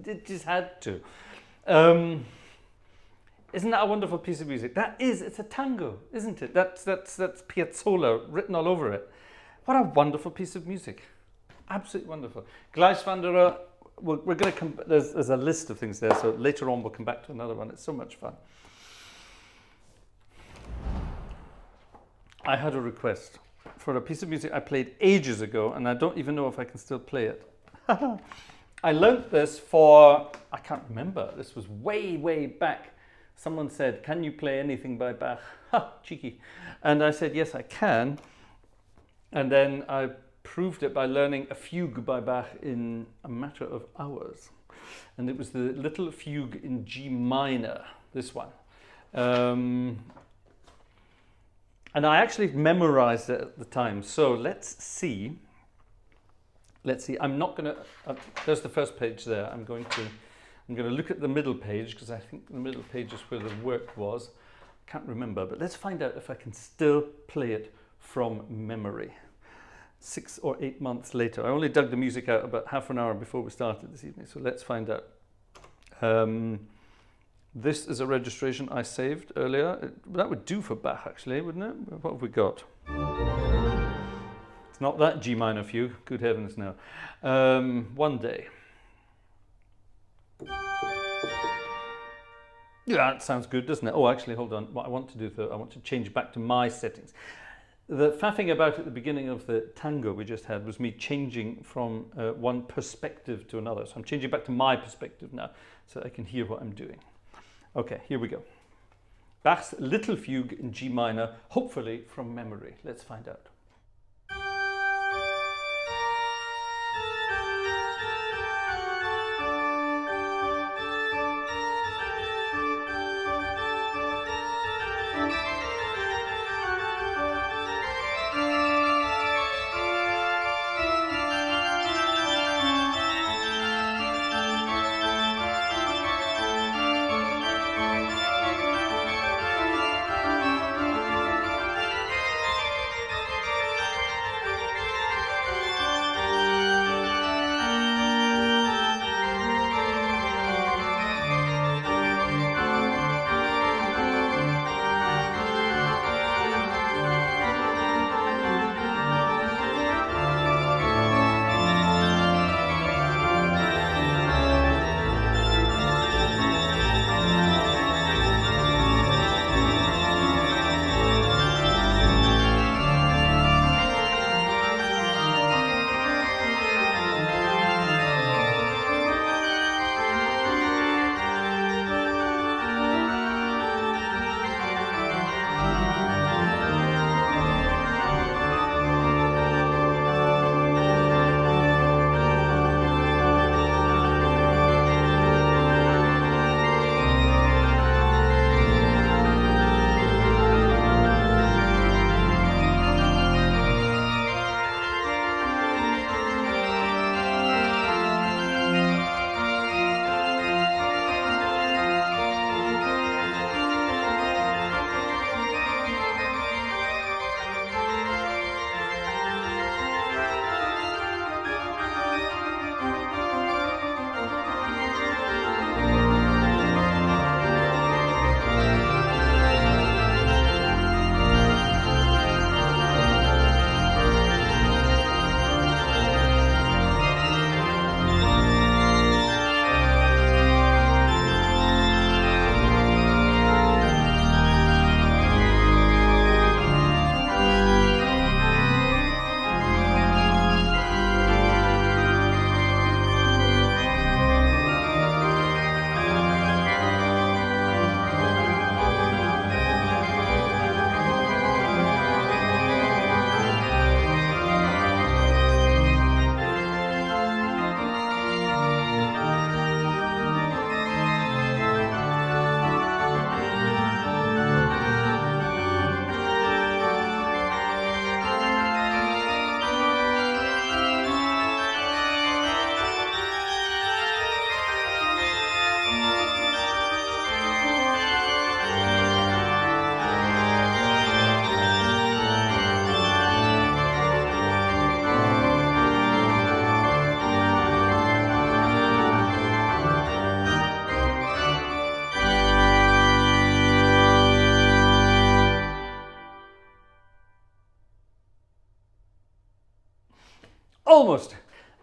It just had to. Isn't that a wonderful piece of music? It's a tango, isn't it? That's Piazzolla written all over it. What a wonderful piece of music. Absolutely wonderful. Gleiswanderer, we're going to come, there's a list of things there, so later on we'll come back to another one. It's so much fun. I had a request for a piece of music I played ages ago, and I don't even know if I can still play it. I learnt this I can't remember, this was way, way back. Someone said, can you play anything by Bach? Ha, cheeky. And I said, yes, I can. And then I proved it by learning a fugue by Bach in a matter of hours. And it was the Little Fugue in G minor, this one. And I actually memorized it at the time. So let's see. I'm not going to, there's the first page there. I'm going to look at the middle page because I think the middle page is where the work was. Can't remember, but let's find out if I can still play it from memory. 6 or 8 months later. I only dug the music out about half an hour before we started this evening, so let's find out. This is a registration I saved earlier. That would do for Bach, actually, wouldn't it? What have we got? It's not that G minor fugue, good heavens, no. One day. Yeah, that sounds good, doesn't it? Oh, actually, hold on. What I want to do, though, I want to change back to my settings. The faffing about at the beginning of the tango we just had was me changing from one perspective to another. So I'm changing back to my perspective now so I can hear what I'm doing. Okay, here we go. Bach's Little Fugue in G minor, hopefully from memory. Let's find out.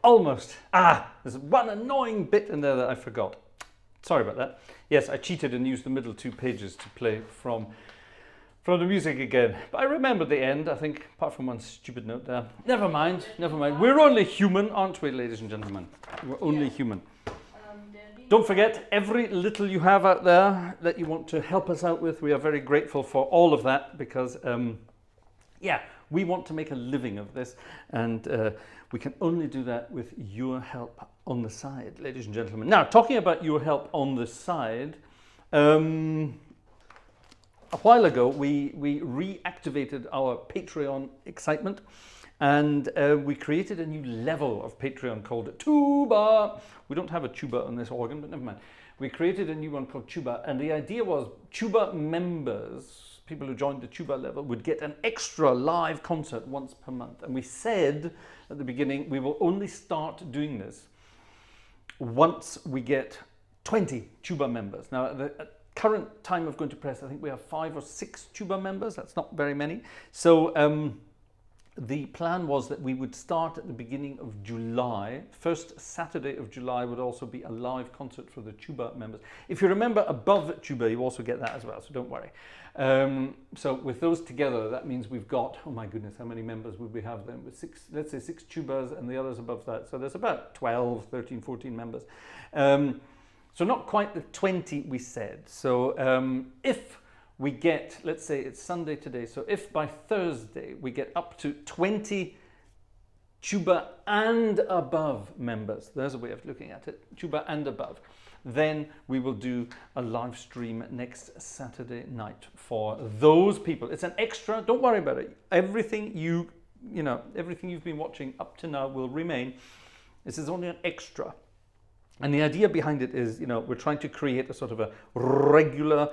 almost. There's one annoying bit in there that I forgot. Sorry about that. Yes, I cheated and used the middle 2 pages to play from the music again. But I remember the end, I think, apart from one stupid note there. Never mind. We're only human, aren't we, ladies and gentlemen? We're only human. Don't forget, every little you have out there that you want to help us out with, we are very grateful for all of that, because, yeah, we want to make a living of this, and we can only do that with your help on the side, ladies and gentlemen. Now, talking about your help on the side, a while ago, we reactivated our Patreon excitement, and we created a new level of Patreon called Tuba. We don't have a tuba on this organ, but never mind. We created a new one called Tuba, and the idea was Tuba members, people who joined the Tuba level, would get an extra live concert once per month. And we said at the beginning, we will only start doing this once we get 20 Tuba members. Now, at current time of going to press, I think we have 5 or 6 Tuba members. That's not very many. So the plan was that we would start at the beginning of July. First Saturday of July would also be a live concert for the Tuba members. If you remember, above Tuba, you also get that as well, so don't worry. So with those together, that means we've got, oh my goodness, how many members would we have then? With 6, let's say 6 tubas and the others above that. So there's about 12, 13, 14 members. So not quite the 20 we said. So if we get, let's say it's Sunday today, so if by Thursday we get up to 20 tuba and above members, there's a way of looking at it, tuba and above, then we will do a live stream next Saturday night for those people. It's an extra, don't worry about it. Everything everything you've been watching up to now will remain. This is only an extra. And the idea behind it is, we're trying to create a sort of a regular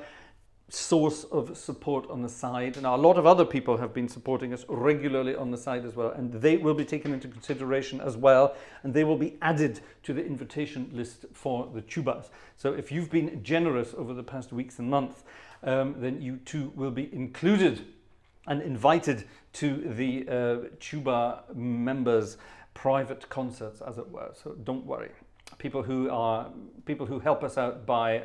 source of support on the side. Now, a lot of other people have been supporting us regularly on the side as well, and they will be taken into consideration as well, and they will be added to the invitation list for the tubas. So if you've been generous over the past weeks and months, then you too will be included and invited to the tuba members' private concerts, as it were. So don't worry. People who help us out by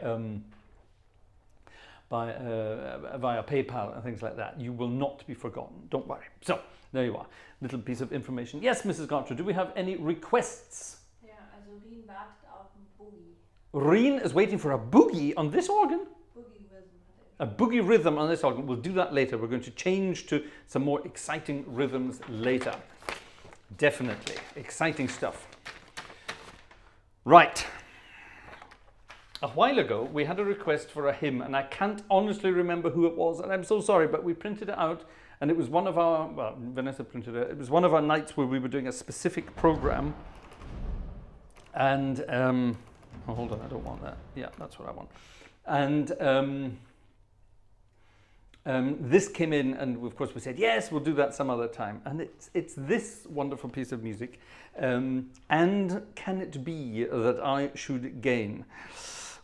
via PayPal and things like that, you will not be forgotten. Don't worry. So there you are, little piece of information. Yes, Mrs. Gartshore, do we have any requests? Yeah, also Reil wartet auf ein Boogie. Reil is waiting for a boogie on this organ. Boogie rhythm. A boogie rhythm on this organ. We'll do that later. We're going to change to some more exciting rhythms later. Definitely exciting stuff. Right. A while ago, we had a request for a hymn, and I can't honestly remember who it was, and I'm so sorry, but we printed it out, and it was one of our, well, Vanessa printed it, it was one of our nights where we were doing a specific program, and, oh, hold on, I don't want that. Yeah, that's what I want. And this came in, and of course we said, yes, we'll do that some other time. And it's this wonderful piece of music, and can it be that I should gain,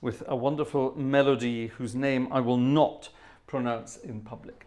with a wonderful melody whose name I will not pronounce in public.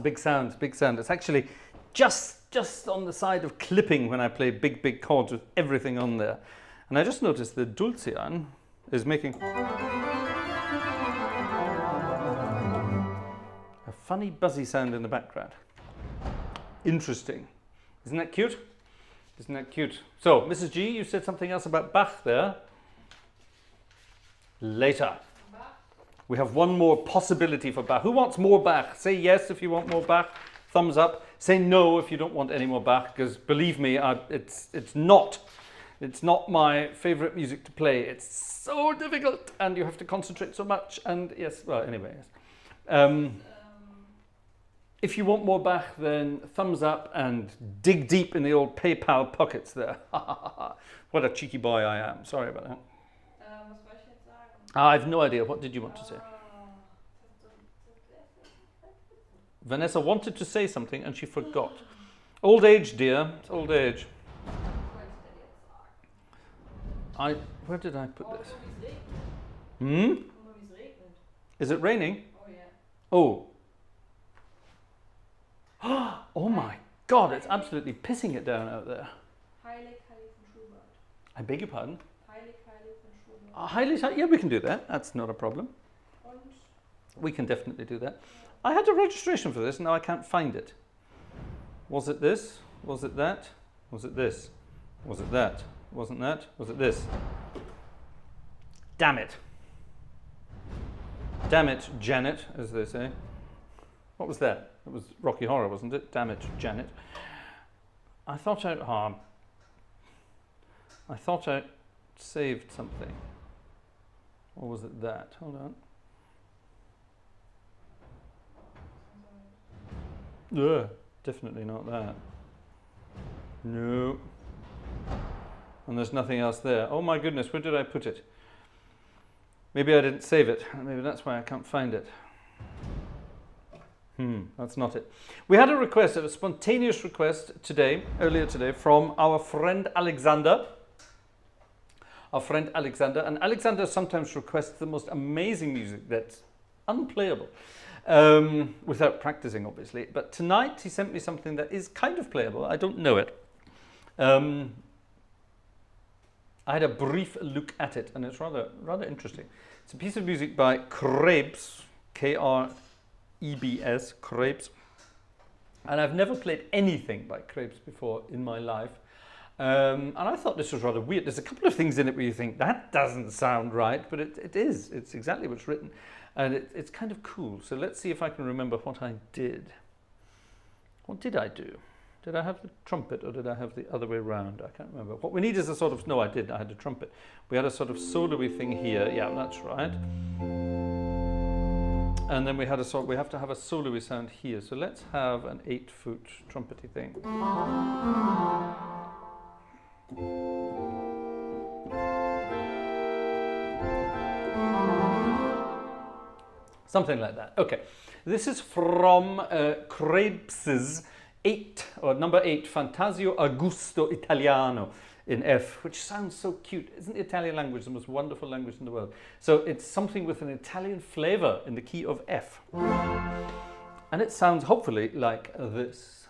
a big sound, big sound. It's actually just on the side of clipping when I play big chords with everything on there. And I just noticed the dulcian is making a funny buzzy sound in the background. Interesting. Isn't that cute? Isn't that cute? So, Mrs. G, you said something else about Bach there. Later. We have one more possibility for Bach. Who wants more Bach? Say yes if you want more Bach. Thumbs up. Say no if you don't want any more Bach, because believe me, it's not my favorite music to play. It's so difficult, and you have to concentrate so much. And yes, well, anyway. Yes. If you want more Bach, then thumbs up and dig deep in the old PayPal pockets there. What a cheeky boy I am. Sorry about that. Was soll ich jetzt sagen? I have no idea. What did you want to say? Vanessa wanted to say something and she forgot. Old age, dear. It's old age. Where did I put this? Hmm? Is it raining? Oh yeah. Oh. Oh my God, it's absolutely pissing it down out there. Heilig, heilig von Schubert. I beg your pardon? Heilig, heilig von Schubert. Yeah, we can do that. That's not a problem. Und? We can definitely do that. I had a registration for this, and now I can't find it. Was it this? Was it that? Was it this? Was it that? Wasn't that? Was it this? Damn it. Damn it, Janet, as they say. What was that? It was Rocky Horror, wasn't it? Damn it, Janet. I thought I saved something. Or was it that? Hold on. Ugh, definitely not that. No. And there's nothing else there. Oh my goodness, where did I put it? Maybe I didn't save it. Maybe that's why I can't find it. That's not it. We had a request, a spontaneous request earlier today, from our friend Alexander. And Alexander sometimes requests the most amazing music that's unplayable, without practicing, obviously. But tonight he sent me something that is kind of playable. I don't know it. I had a brief look at it, and it's rather interesting. It's a piece of music by Krebs, K-R-E-B-S, Krebs. And I've never played anything by Krebs before in my life. And I thought this was rather weird. There's a couple of things in it where you think, that doesn't sound right, but it is. It's exactly what's written. And it's kind of cool. So let's see if I can remember what I did. What did I do? Did I have the trumpet or did I have the other way around? I can't remember. What we need is a sort of, no, I did. I had the trumpet. We had a sort of solo-y thing here. Yeah, that's right. And then we have to have a solo-y sound here. So let's have an 8-foot trumpety thing. Something like that. Okay. This is from Krebs's number 8, Fantasia Augusto Italiano in F, which sounds so cute. Isn't the Italian language the most wonderful language in the world? So it's something with an Italian flavor in the key of F. And it sounds hopefully like this.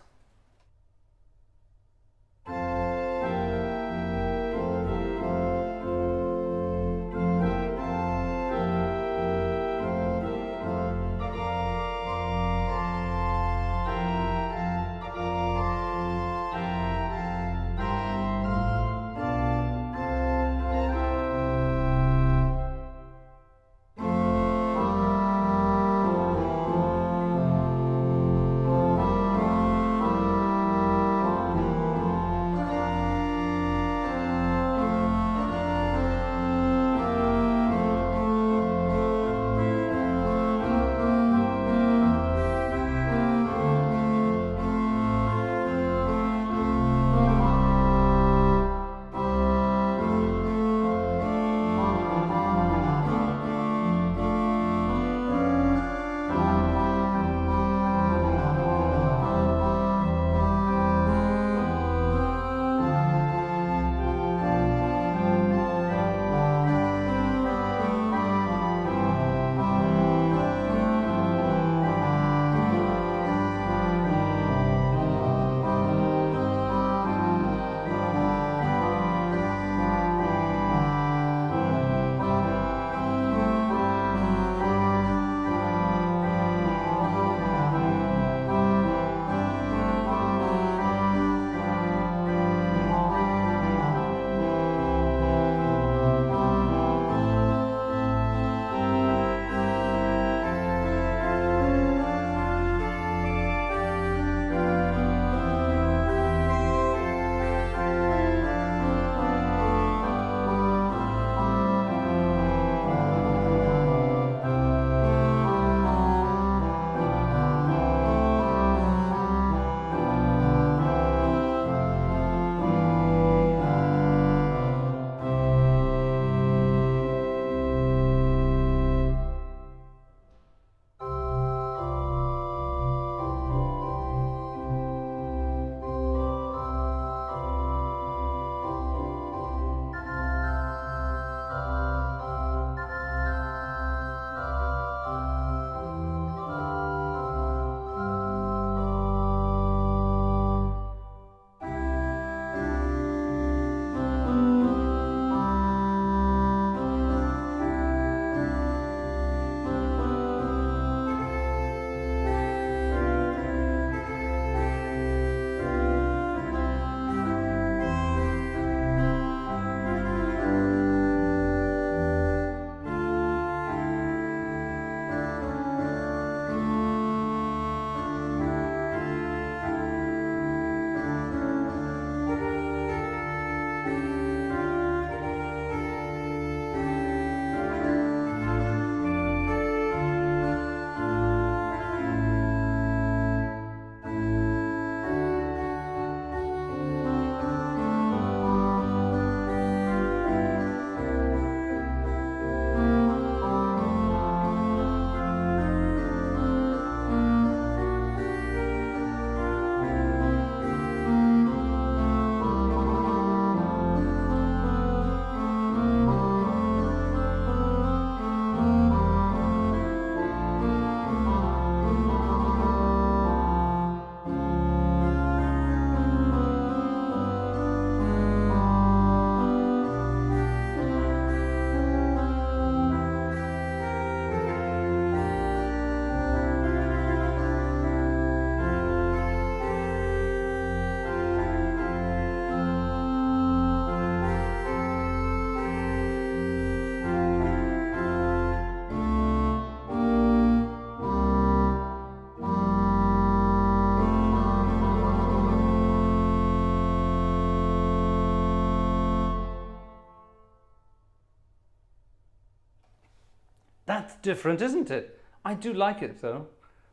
different, isn't it? I do like it, though.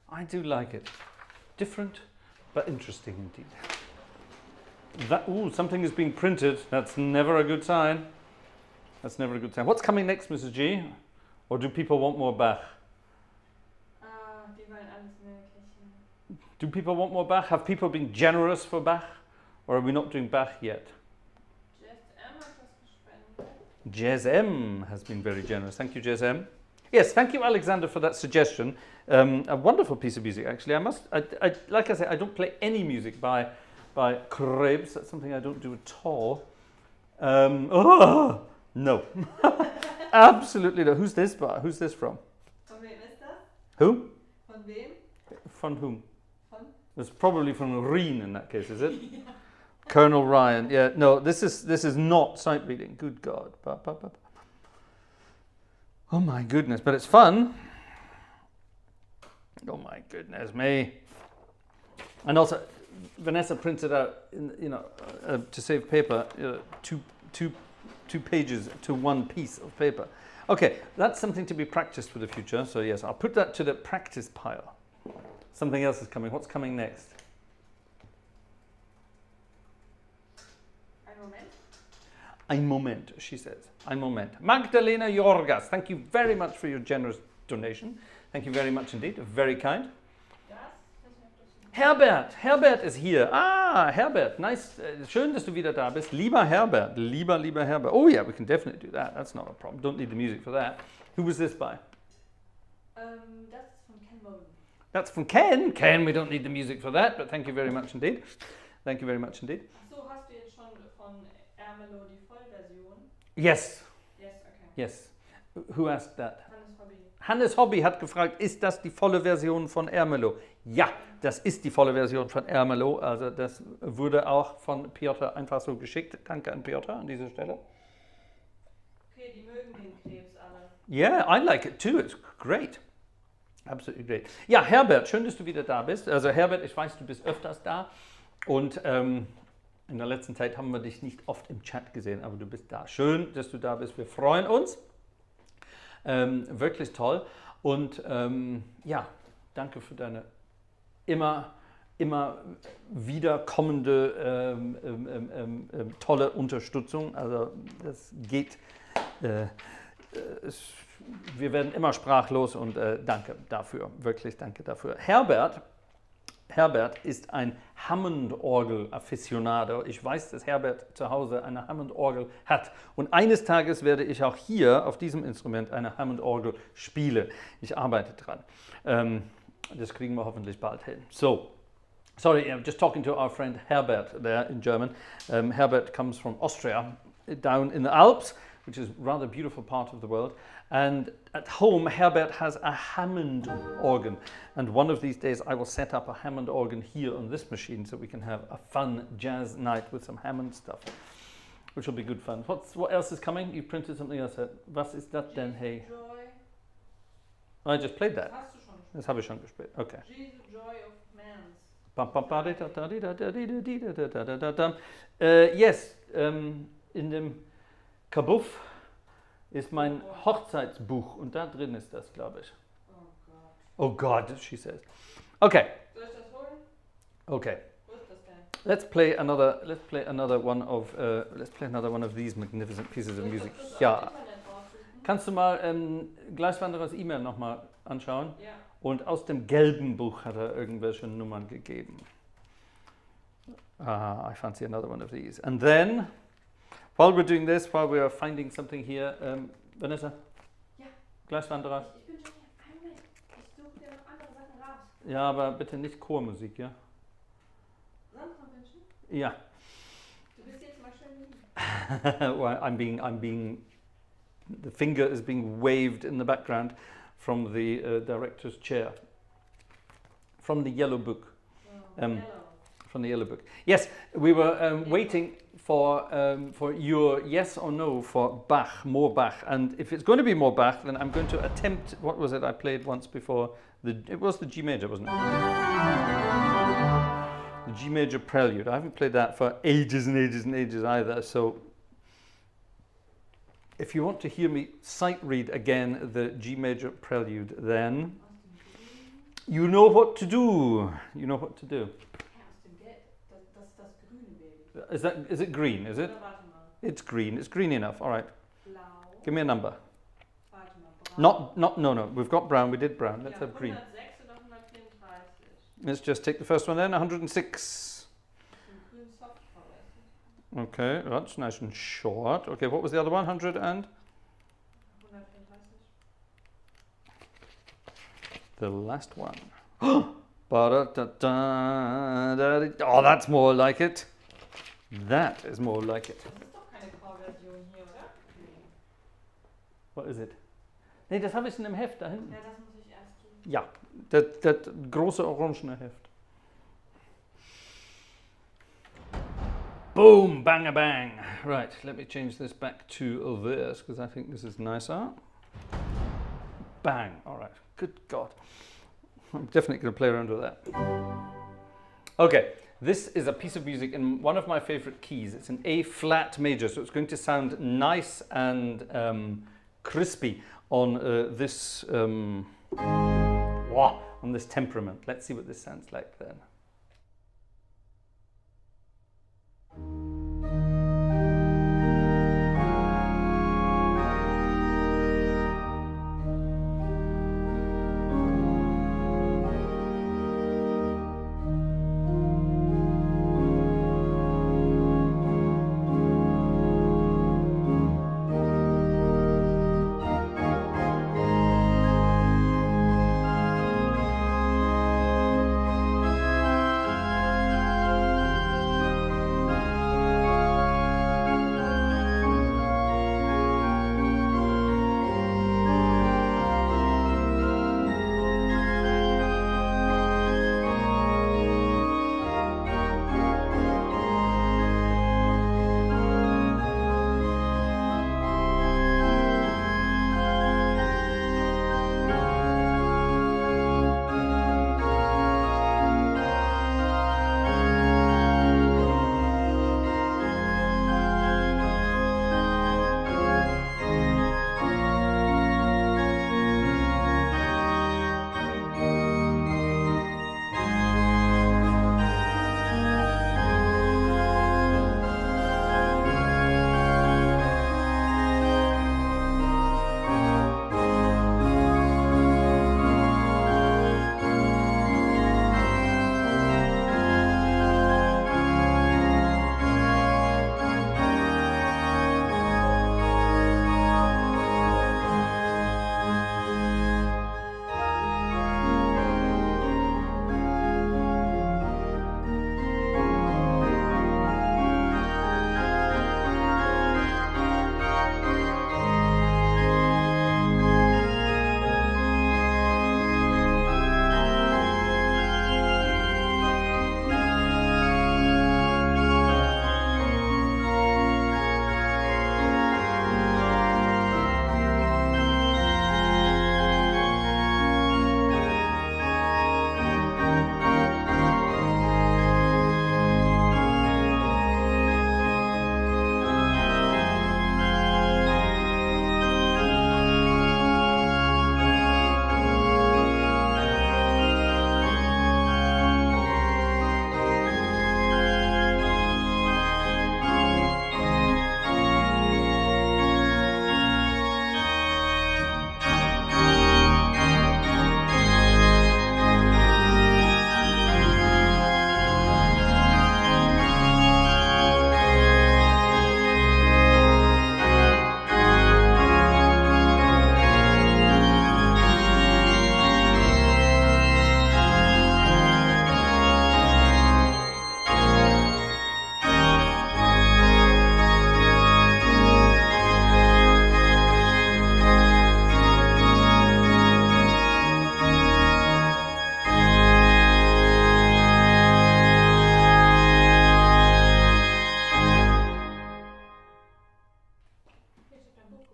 I do like it. Different, but interesting indeed. Ooh, something is being printed. That's never a good sign. That's never a good sign. What's coming next, Mrs. G? Or do people want more Bach? Die wollen alles Mögliche. Do people want more Bach? Have people been generous for Bach? Or are we not doing Bach yet? Jazz M has been very generous. Thank you, Jazz M. Yes, thank you, Alexander, for that suggestion. A wonderful piece of music, actually. Like I said, I don't play any music by Krebs. That's something I don't do at all. No, absolutely no. Who's this by? Who's this from? Von wem ist das? Who? Von wem? From whom? Von? It's probably from Reil in that case, is it? Yeah. Colonel Ryan. Yeah. No, this is not sight reading. Good God. Oh my goodness, but it's fun. Oh my goodness me. And also, Vanessa printed out, to save paper, two pages to one piece of paper. Okay, that's something to be practiced for the future. So yes, I'll put that to the practice pile. Something else is coming. What's coming next? Ein Moment, she says. Ein Moment. Magdalena Jorgas, thank you very much for your generous donation. Thank you very much indeed. Very kind. Herbert is here. Ah, Herbert, nice. Schön, dass du wieder da bist. Lieber Herbert, lieber Herbert. Oh yeah, we can definitely do that. That's not a problem. Don't need the music for that. Who was this by? That's from Ken Bowden. That's from Ken. Ken, we don't need the music for that, but thank you very much indeed. Thank you very much indeed. So, hast du jetzt schon von ERMELO die Vollversion? Yes. Yes, okay. Yes. Who asked that? Hannes Hobby. Hannes Hobby hat gefragt, ist das die volle Version von ERMELO? Ja, das ist die volle Version von ERMELO. Also das wurde auch von Piotr einfach so geschickt. Danke an Piotr an dieser Stelle. Okay, die mögen den Krebs alle. Yeah, I like it too. It's great. Absolutely great. Ja, Herbert, schön, dass du wieder da bist. Also Herbert, ich weiß, du bist öfters da. Und in der letzten Zeit haben wir dich nicht oft im Chat gesehen, aber du bist da. Schön, dass du da bist. Wir freuen uns. Wirklich toll. Und ja, danke für deine immer wieder kommende tolle Unterstützung. Also das geht, wir werden immer sprachlos und danke dafür, wirklich danke dafür. Herbert ist ein Hammond-Orgel-Afficionado. Ich weiß, dass Herbert zu Hause eine Hammond-Orgel hat. Und eines Tages werde ich auch hier auf diesem Instrument eine Hammond-Orgel spielen. Ich arbeite dran. Das kriegen wir hoffentlich bald hin. So, sorry, I'm just talking to our friend Herbert there in German. Herbert comes from Austria, down in the Alps, which is a rather beautiful part of the world. And at home, Herbert has a Hammond organ. And one of these days, I will set up a Hammond organ here on this machine so we can have a fun jazz night with some Hammond stuff, which will be good fun. What else is coming? You printed something else. Was ist das denn? Hey. I just played that. Das habe ich schon gespielt. Okay. Yes, in dem Kabuff ist mein Hochzeitsbuch und da drin ist das, glaube ich. Oh God, she says. Okay. Soll ich das holen? Okay. Wo ist das denn? Let's play another one of these magnificent pieces of music. Ja. Kannst du mal Gleiswanderers E-Mail nochmal anschauen? Ja. Und aus dem gelben Buch hat er irgendwelche Nummern gegeben. I fancy another one of these. And then, while we're doing this, while we are finding something here, Vanessa? Ja. Gleiswanderer? Ich bin schon hier. Ich suche dir noch andere Sachen raus. Ja, aber bitte nicht Chormusik, ja? Sonst noch wünschen? Ja. Du bist jetzt mal schön lieb. Well, the finger is being waved in the background from the director's chair. From the yellow book. Yellow. From the yellow book. Yes, we were waiting for your yes or no for Bach, more Bach. And if it's going to be more Bach, then I'm going to attempt, what was it I played once before? It was the G major, wasn't it? The G major Prelude. I haven't played that for ages and ages and ages either, so If you want to hear me sight read again the G major prelude, then you know what to do. You know what to do. Is it green? Is it? It's green. It's green enough. All right. Give me a number. No. We've got brown. We did brown. Let's have green. Let's just take the first one then. 106. Okay, that's nice and short. Okay, what was the other one? 100 and? The last one. Oh, that's more like it. That is more like it. What is it? Nee, das habe ich in dem Heft da hinten. Ja, das muss ich erst tun. Ja, das große orangene Heft. Boom, bang a bang. Right, let me change this back to this because I think this is nicer. Bang, all right, good God. I'm definitely going to play around with that. Okay, this is a piece of music in one of my favorite keys. It's an A flat major, so it's going to sound nice and crispy on this on this temperament. Let's see what this sounds like then.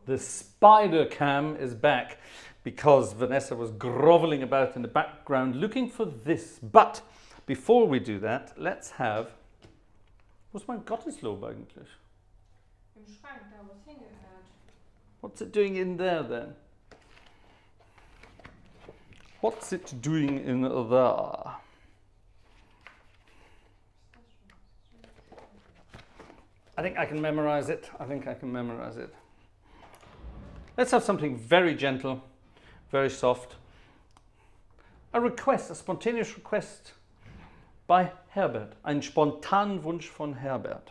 The spider cam is back because Vanessa was groveling about in the background looking for this. But before we do that, let's have... Was mein Gotteslob eigentlich? Im Schrank, da wo es hingehört. What's it doing in there then? What's it doing in there? I think I can memorize it. I think I can memorize it. Let's have something very gentle, very soft. A request, a spontaneous request by Herbert. Ein Spontanwunsch von Herbert.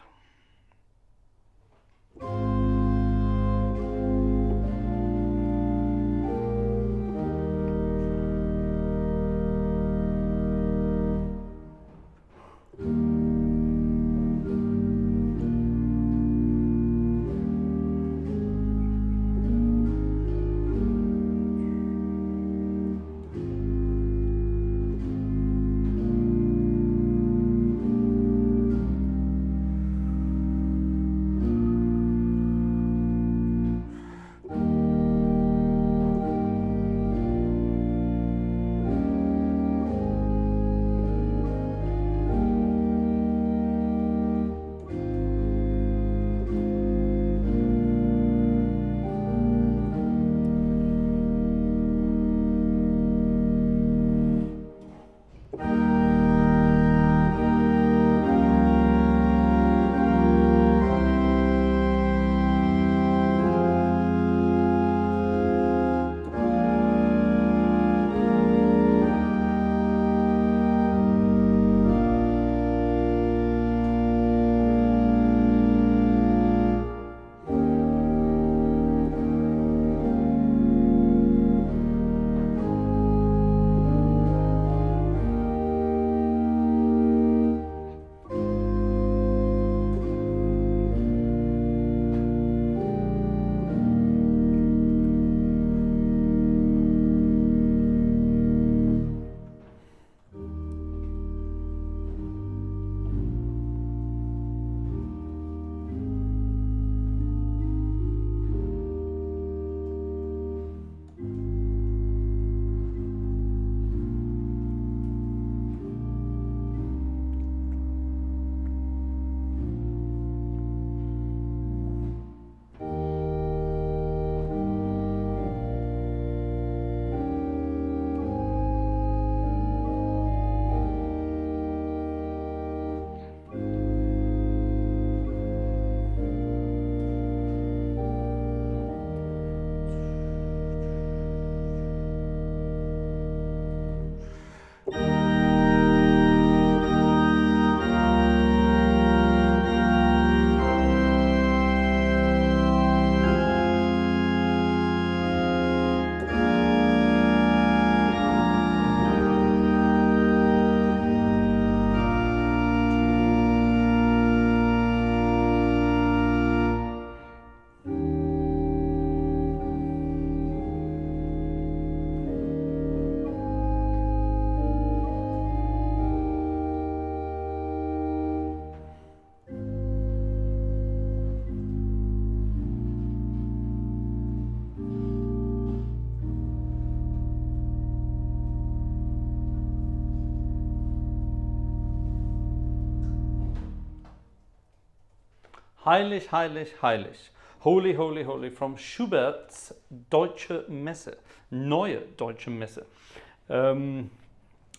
Heilig, heilig, heilig. Holy, holy, holy from Schubert's Deutsche Messe. Neue Deutsche Messe.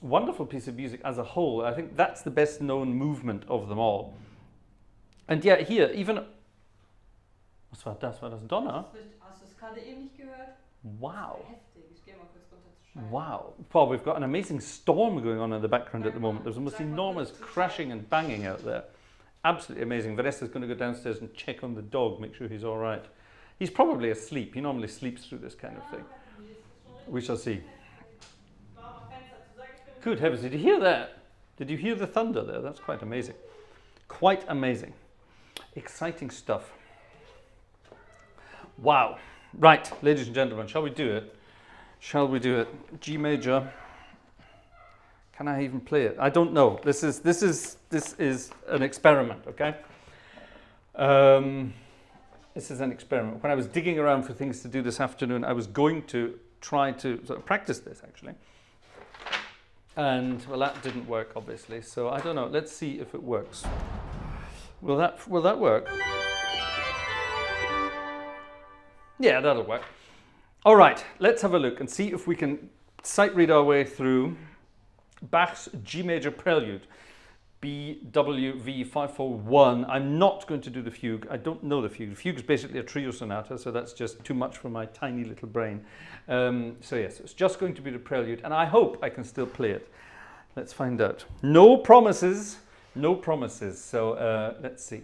Wonderful piece of music as a whole. I think that's the best known movement of them all. And yeah, here, even... Was war das? War das Donner? Hast du es gerade eben nicht gehört? Wow. Heftig. Ich gehe mal kurz runter zu schreiben. Wow. Well, we've got an amazing storm going on in the background at the moment. There's almost enormous crashing and banging out there. Absolutely amazing. Vanessa's going to go downstairs and check on the dog, make sure he's all right. He's probably asleep. He normally sleeps through this kind of thing. We shall see. Good heavens, did you hear that? Did you hear the thunder there? That's quite amazing. Quite amazing. Exciting stuff. Wow. Right, ladies and gentlemen, shall we do it? Shall we do it? G major. Can I even play it? I don't know. This is an experiment, okay? This is an experiment. When I was digging around for things to do this afternoon, I was going to try to sort of practice this actually. And well, that didn't work obviously. So I don't know. Let's see if it works. Will that work? Yeah, that'll work. All right, let's have a look and see if we can sight read our way through Bach's G major Prelude, BWV 541. I'm not going to do the fugue. I don't know the fugue. The fugue is basically a trio sonata, so that's just too much for my tiny little brain. So yes, it's just going to be the Prelude, and I hope I can still play it. Let's find out. No promises, no promises. So let's see.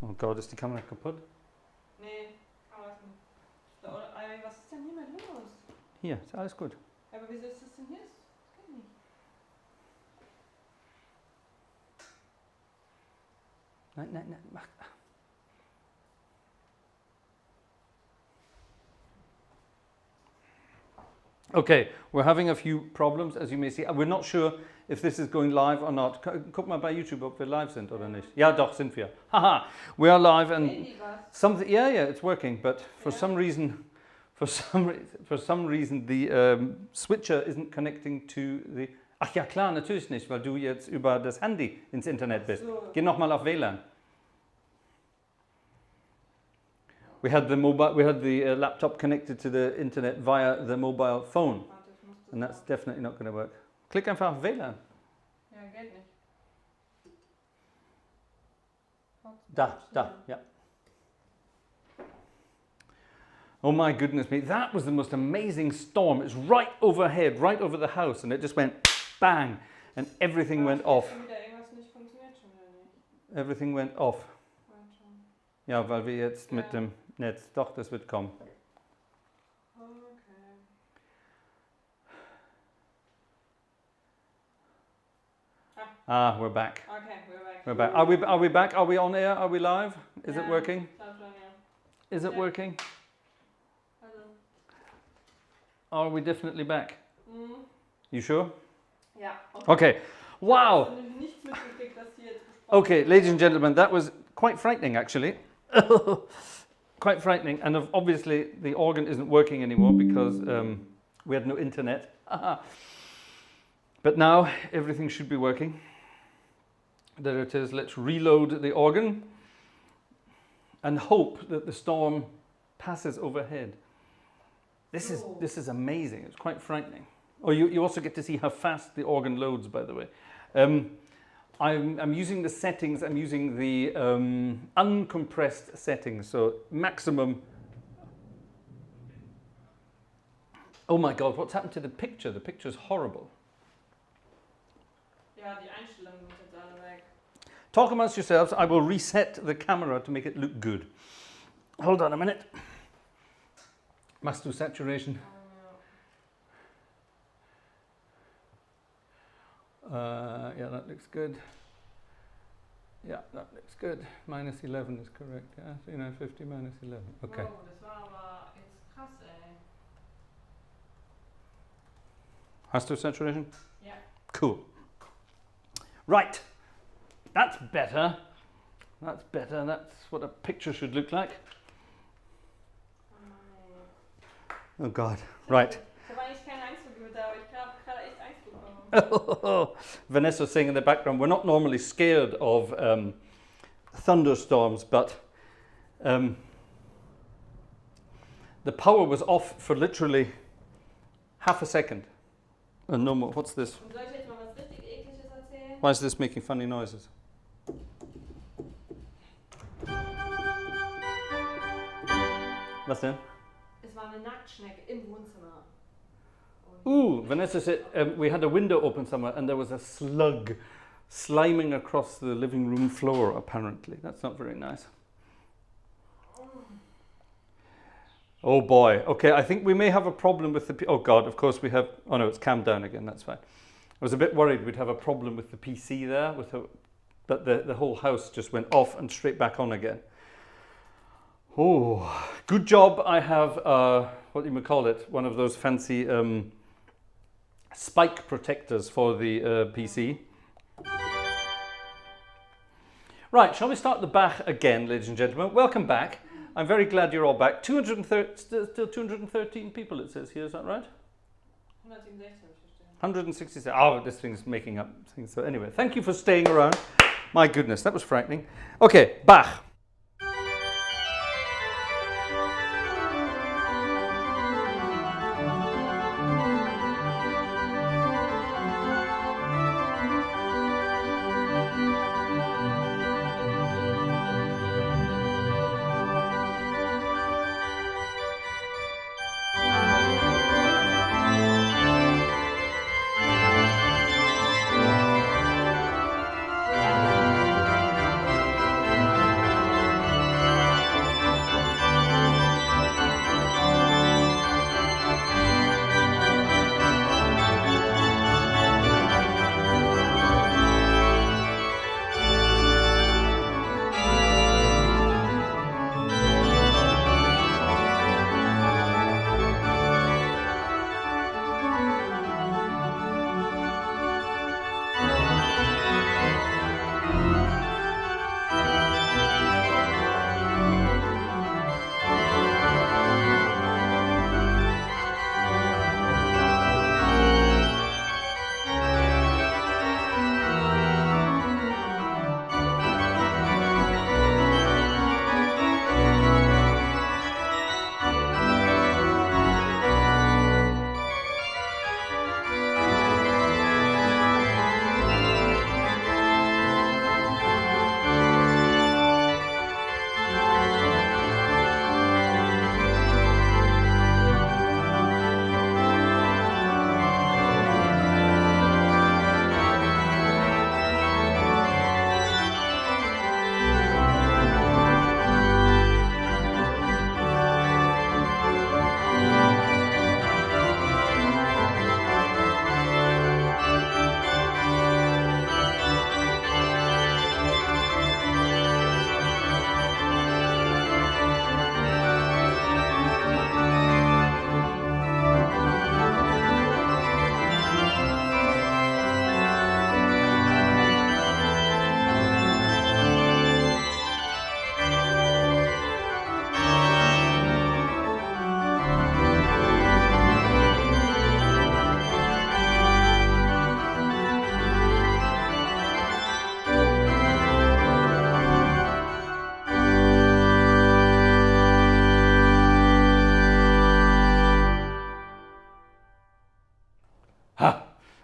Oh Gott, ist die Kamera kaputt? Nee, Kamera ist nicht. Was ist denn hier mit los? Hier, ist alles gut. Aber wieso ist das denn hier? Okay, we're having a few problems, as you may see. We're not sure if this is going live or not. Guck mal bei YouTube, ob wir live sind oder nicht. Ja, doch, sind wir. Haha, we are live and something. Yeah, it's working. But for some reason, the switcher isn't connecting to the. Ach ja, klar, natürlich nicht, weil du jetzt über das Handy ins Internet bist. Geh noch mal auf WLAN. We had the laptop connected to the internet via the mobile phone, and that's definitely not going to work. Klick einfach auf WLAN. Ja, geht nicht. Da, yeah. Oh my goodness me, that was the most amazing storm. It's right overhead, right over the house, and it just went bang, and everything went off. Everything went off. Ja, weil wir jetzt mit dem Netz, doch, das wird kommen. Okay. Ah, we're back. Okay, we're back. We're back. Are we back? Are we on air? Are we live? Is it working? Is it working? Hello. Are we definitely back? Mm. You sure? Yeah. Okay. Wow. Okay, ladies and gentlemen, that was quite frightening, actually. Quite frightening, and obviously the organ isn't working anymore because we had no internet. But now everything should be working. There it is. Let's reload the organ and hope that the storm passes overhead. This is amazing. It's quite frightening. Oh, you also get to see how fast the organ loads, by the way. I'm using the settings, I'm using the uncompressed settings, so maximum. Oh my God, what's happened to the picture? The picture's horrible. Ja, die Einstellungen sind jetzt alle weg. Talk amongst yourselves, I will reset the camera to make it look good. Hold on a minute. Must do saturation. Yeah, that looks good. Yeah, that looks good. Minus 11 is correct. Yeah, 3950 minus 11. Okay. Wow, das war aber jetzt krass, ey. Has to saturation? Yeah. Cool. Right. That's better. That's better. That's what a picture should look like. Oh God. Right. Vanessa saying in the background, we're not normally scared of thunderstorms, but the power was off for literally half a second. And no more. What's this? Why is this making funny noises? Was denn? Es war eine Nacktschnecke im Wohnzimmer. Ooh, Vanessa said we had a window open somewhere and there was a slug sliming across the living room floor, apparently. That's not very nice. Oh boy. Okay, I think we may have a problem with the... Oh God, of course we have... Oh no, it's calmed down again, that's fine. I was a bit worried we'd have a problem with the PC there, but the whole house just went off and straight back on again. Oh, good job I have, what do you call it? One of those fancy spike protectors for the PC. Right, shall we start the Bach again, ladies and gentlemen? Welcome back. I'm very glad you're all back. 213 people it says here, is that right? 167. Oh, this thing's making up things. So anyway, thank you for staying around. My goodness, that was frightening. Okay, Bach.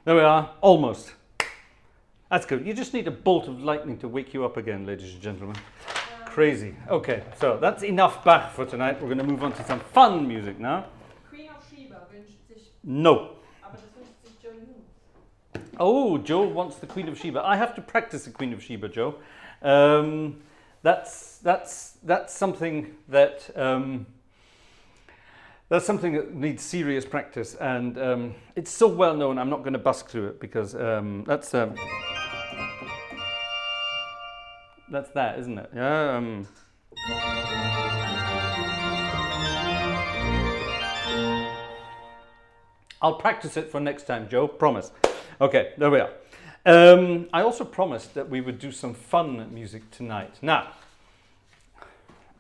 There we are, almost. That's good. You just need a bolt of lightning to wake you up again, ladies and gentlemen. Crazy. Okay, so that's enough Bach for tonight. We're going to move on to some fun music now. Queen of Sheba wünscht sich. No. Aber das wünscht sich Joe New. Oh, Joe wants the Queen of Sheba. I have to practice the Queen of Sheba, Joe. That's something that needs serious practice, and it's so well known. I'm not going to busk through it because that's that, isn't it? Yeah. I'll practice it for next time, Joe. Promise. Okay, there we are. I also promised that we would do some fun music tonight. Now,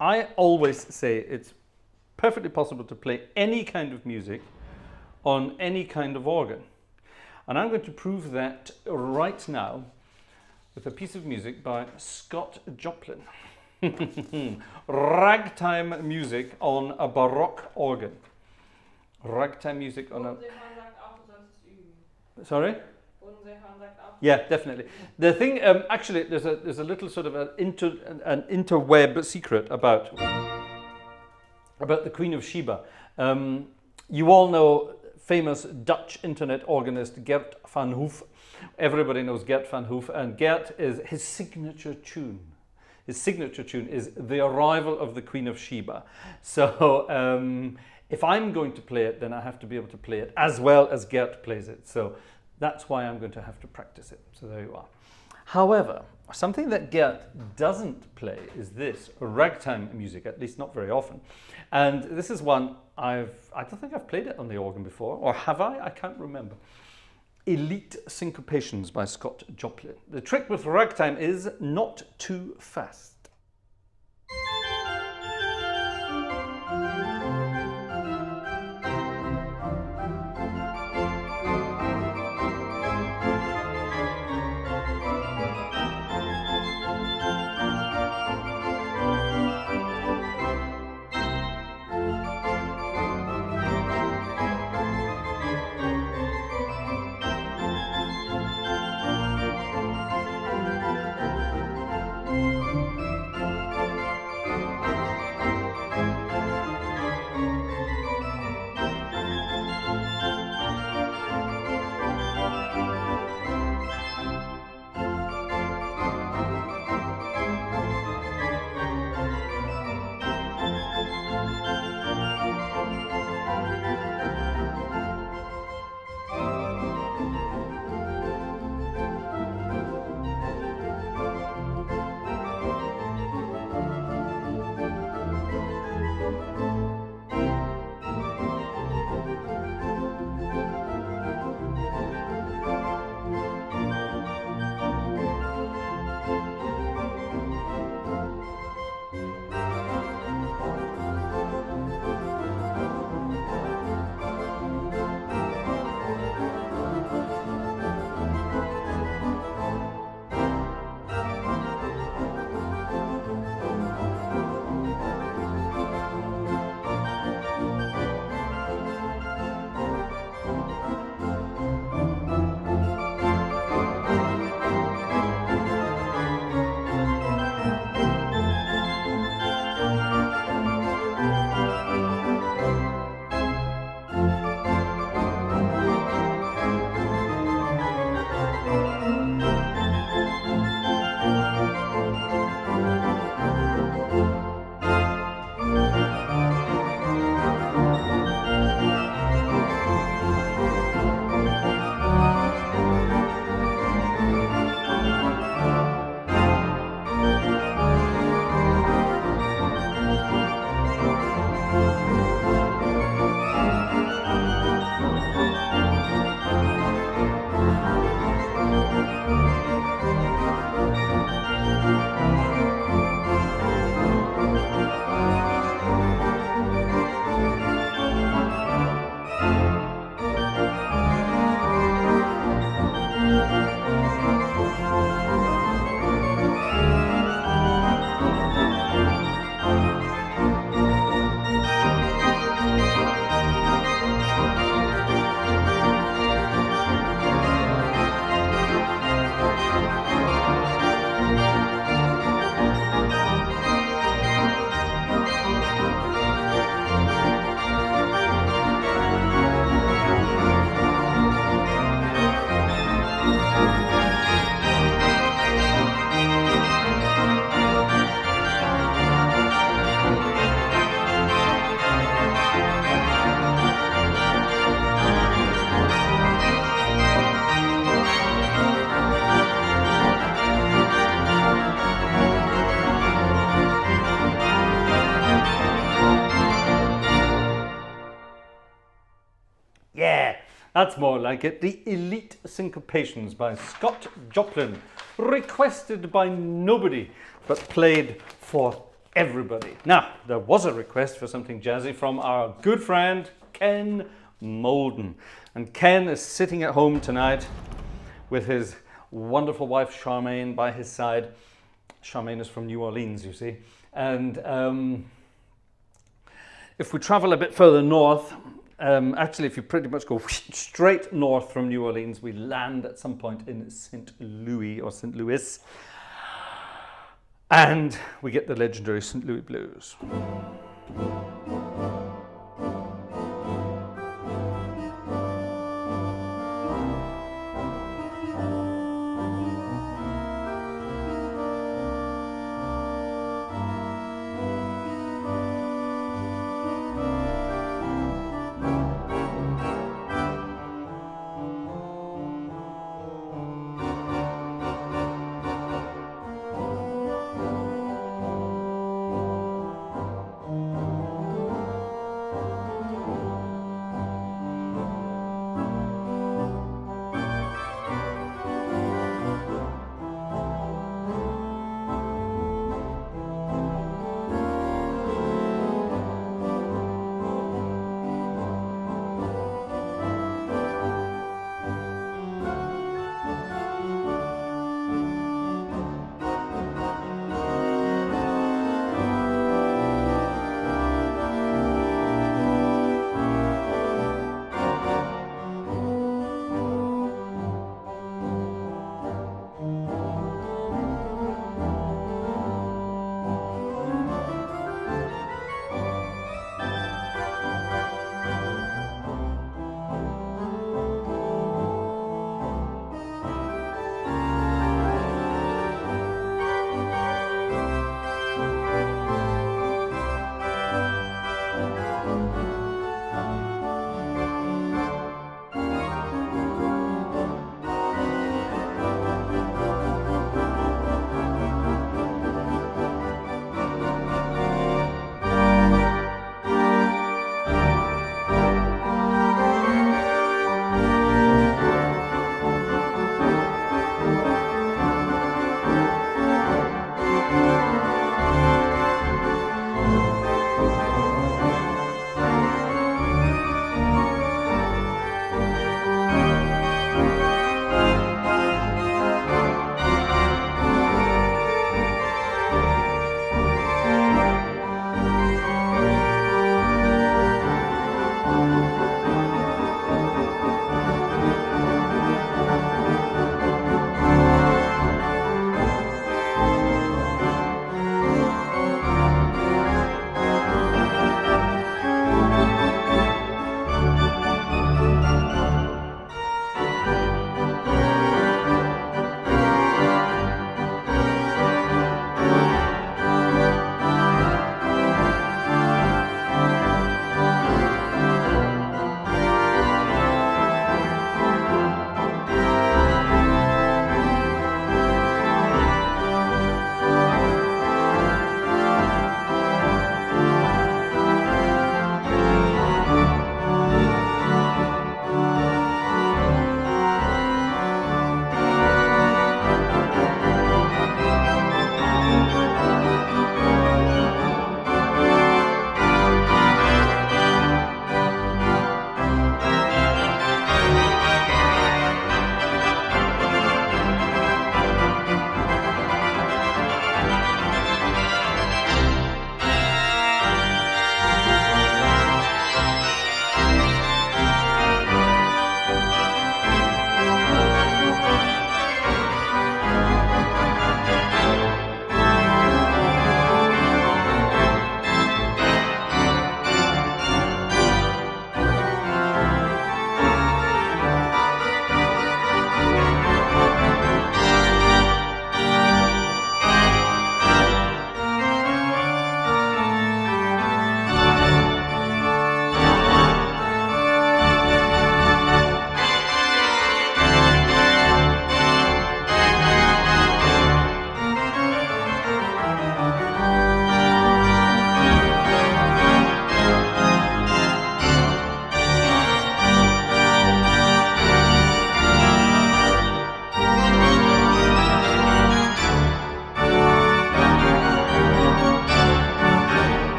I always say it's perfectly possible to play any kind of music on any kind of organ. And I'm going to prove that right now with a piece of music by Scott Joplin. Ragtime music on a Baroque organ. Ragtime music on a... Sorry? Yeah, definitely. The thing, actually, there's a little sort of an interweb secret about the Queen of Sheba. You all know famous Dutch internet organist Gert van Hoof. Everybody knows Gert van Hoof, and Gert is his signature tune. His signature tune is The Arrival of the Queen of Sheba. So if I'm going to play it, then I have to be able to play it as well as Gert plays it. So that's why I'm going to have to practice it. So there you are. However, something that Gert doesn't play is this, ragtime music, at least not very often. And this is one I don't think I've played it on the organ before, or have I? I can't remember. Elite Syncopations by Scott Joplin. The trick with ragtime is not too fast. That's more like it. The Elite Syncopations by Scott Joplin, requested by nobody, but played for everybody. Now, there was a request for something jazzy from our good friend, Ken Molden. And Ken is sitting at home tonight with his wonderful wife, Charmaine, by his side. Charmaine is from New Orleans, you see. And if we travel a bit further north, actually, if you pretty much go straight north from New Orleans, we land at some point in St. Louis or St. Louis. And we get the legendary St. Louis Blues.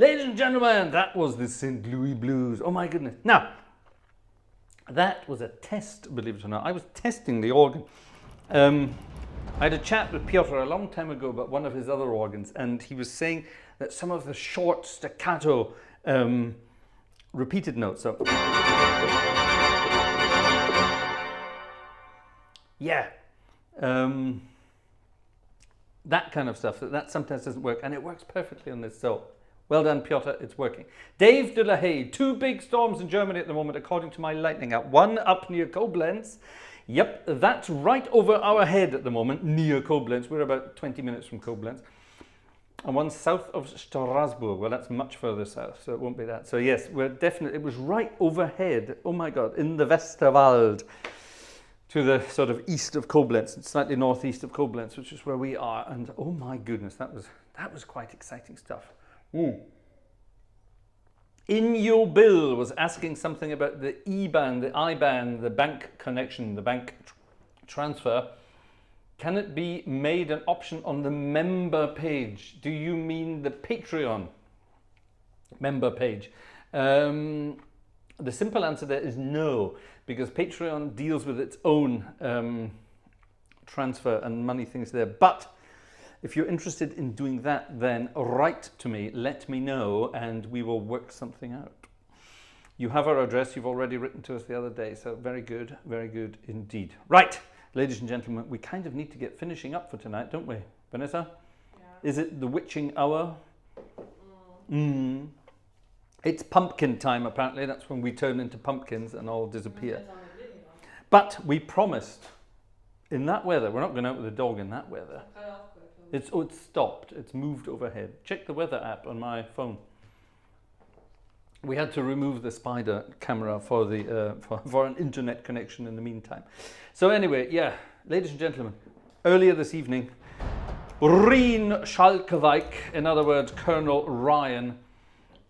Ladies and gentlemen, that was the St. Louis Blues. Oh my goodness. Now, that was a test, believe it or not. I was testing the organ. I had a chat with Piotr a long time ago about one of his other organs, and he was saying that some of the short staccato repeated notes. So, yeah, that kind of stuff, that sometimes doesn't work, and it works perfectly on this. So, well done, Piotr, it's working. Dave de la Haye, 2 big storms in Germany at the moment, according to my lightning app. One up near Koblenz. Yep, that's right over our head at the moment, near Koblenz. We're about 20 minutes from Koblenz. And one south of Strasbourg. Well, that's much further south, so it won't be that. So yes, we're definitely, it was right overhead, oh my God, in the Westerwald, to the sort of east of Koblenz, slightly northeast of Koblenz, which is where we are. And oh my goodness, that was quite exciting stuff. In Your Bill was asking something about the IBAN, the bank connection, the bank transfer. Can it be made an option on the member page? Do you mean the Patreon member page? The simple answer there is no, because Patreon deals with its own transfer and money things there. But if you're interested in doing that, then write to me, let me know, and we will work something out. You have our address, you've already written to us the other day, so very good indeed. Right, ladies and gentlemen, we kind of need to get finishing up for tonight, don't we, Vanessa? Yeah. Is it the witching hour? It's pumpkin time, apparently. That's when we turn into pumpkins and all disappear. But we promised, in that weather, we're not going out with the dog in that weather. It's stopped. It's moved overhead. Check the weather app on my phone. We had to remove the spider camera for the for an internet connection in the meantime. So anyway, yeah, ladies and gentlemen, earlier this evening, Rien Schalkwijk, in other words, Colonel Ryan,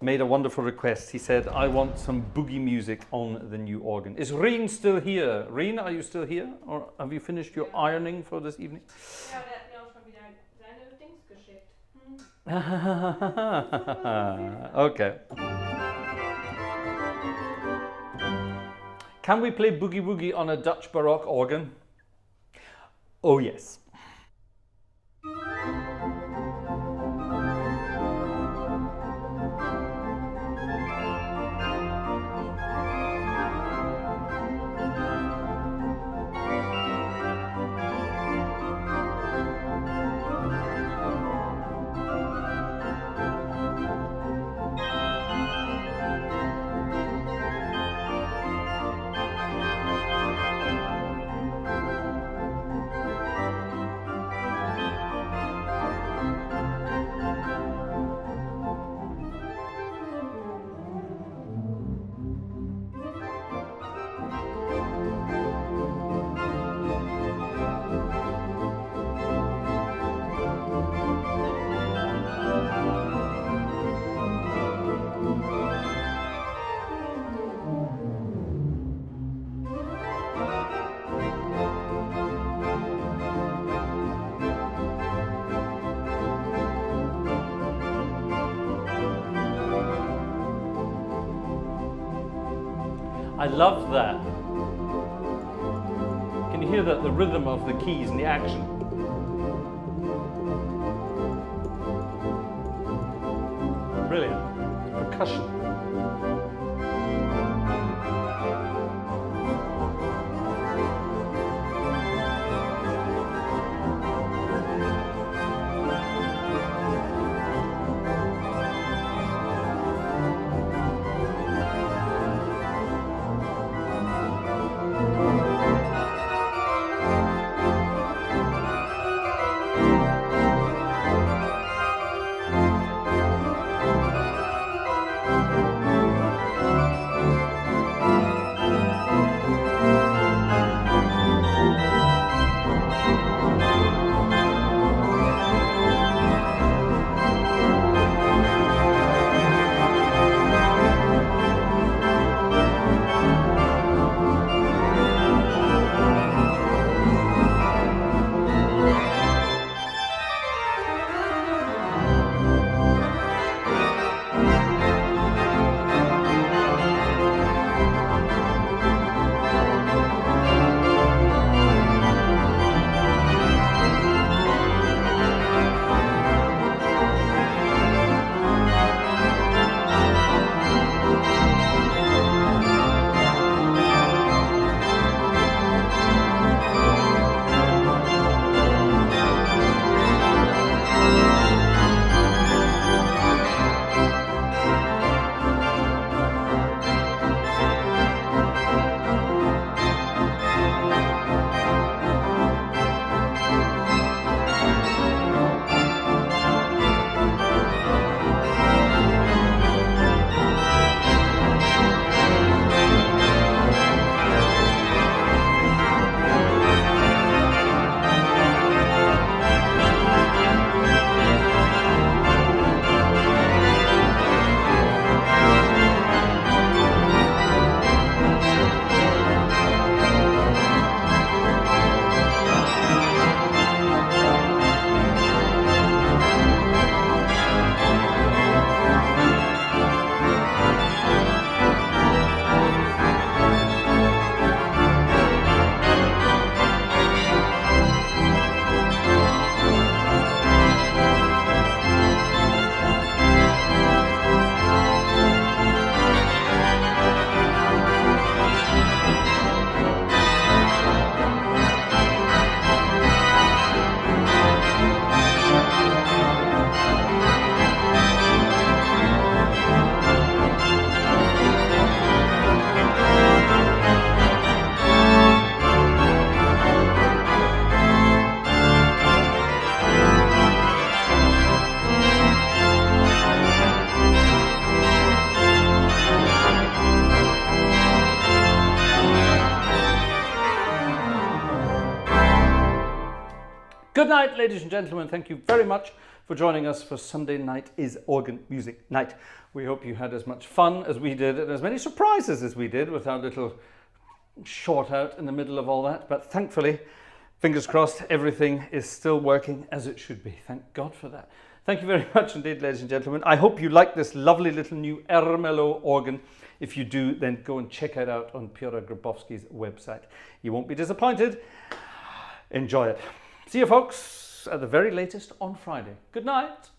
made a wonderful request. He said, I want some boogie music on the new organ. Is Rien still here? Rien, are you still here? Or have you finished your ironing for this evening? Ja, der hat mir auch schon wieder seine Dings geschickt. Okay. Can we play Boogie Woogie on a Dutch Baroque organ? Oh yes. I love that. Can you hear that? The rhythm of the keys and the action. Brilliant. Percussion. Good night, ladies and gentlemen. Thank you very much for joining us for Sunday Night is Organ Music Night. We hope you had as much fun as we did and as many surprises as we did with our little short out in the middle of all that. But thankfully, fingers crossed, everything is still working as it should be. Thank God for that. Thank you very much indeed, ladies and gentlemen. I hope you like this lovely little new ERMELO organ. If you do, then go and check it out on Piotr Grabowski's website. You won't be disappointed. Enjoy it. See you folks at the very latest on Friday. Good night.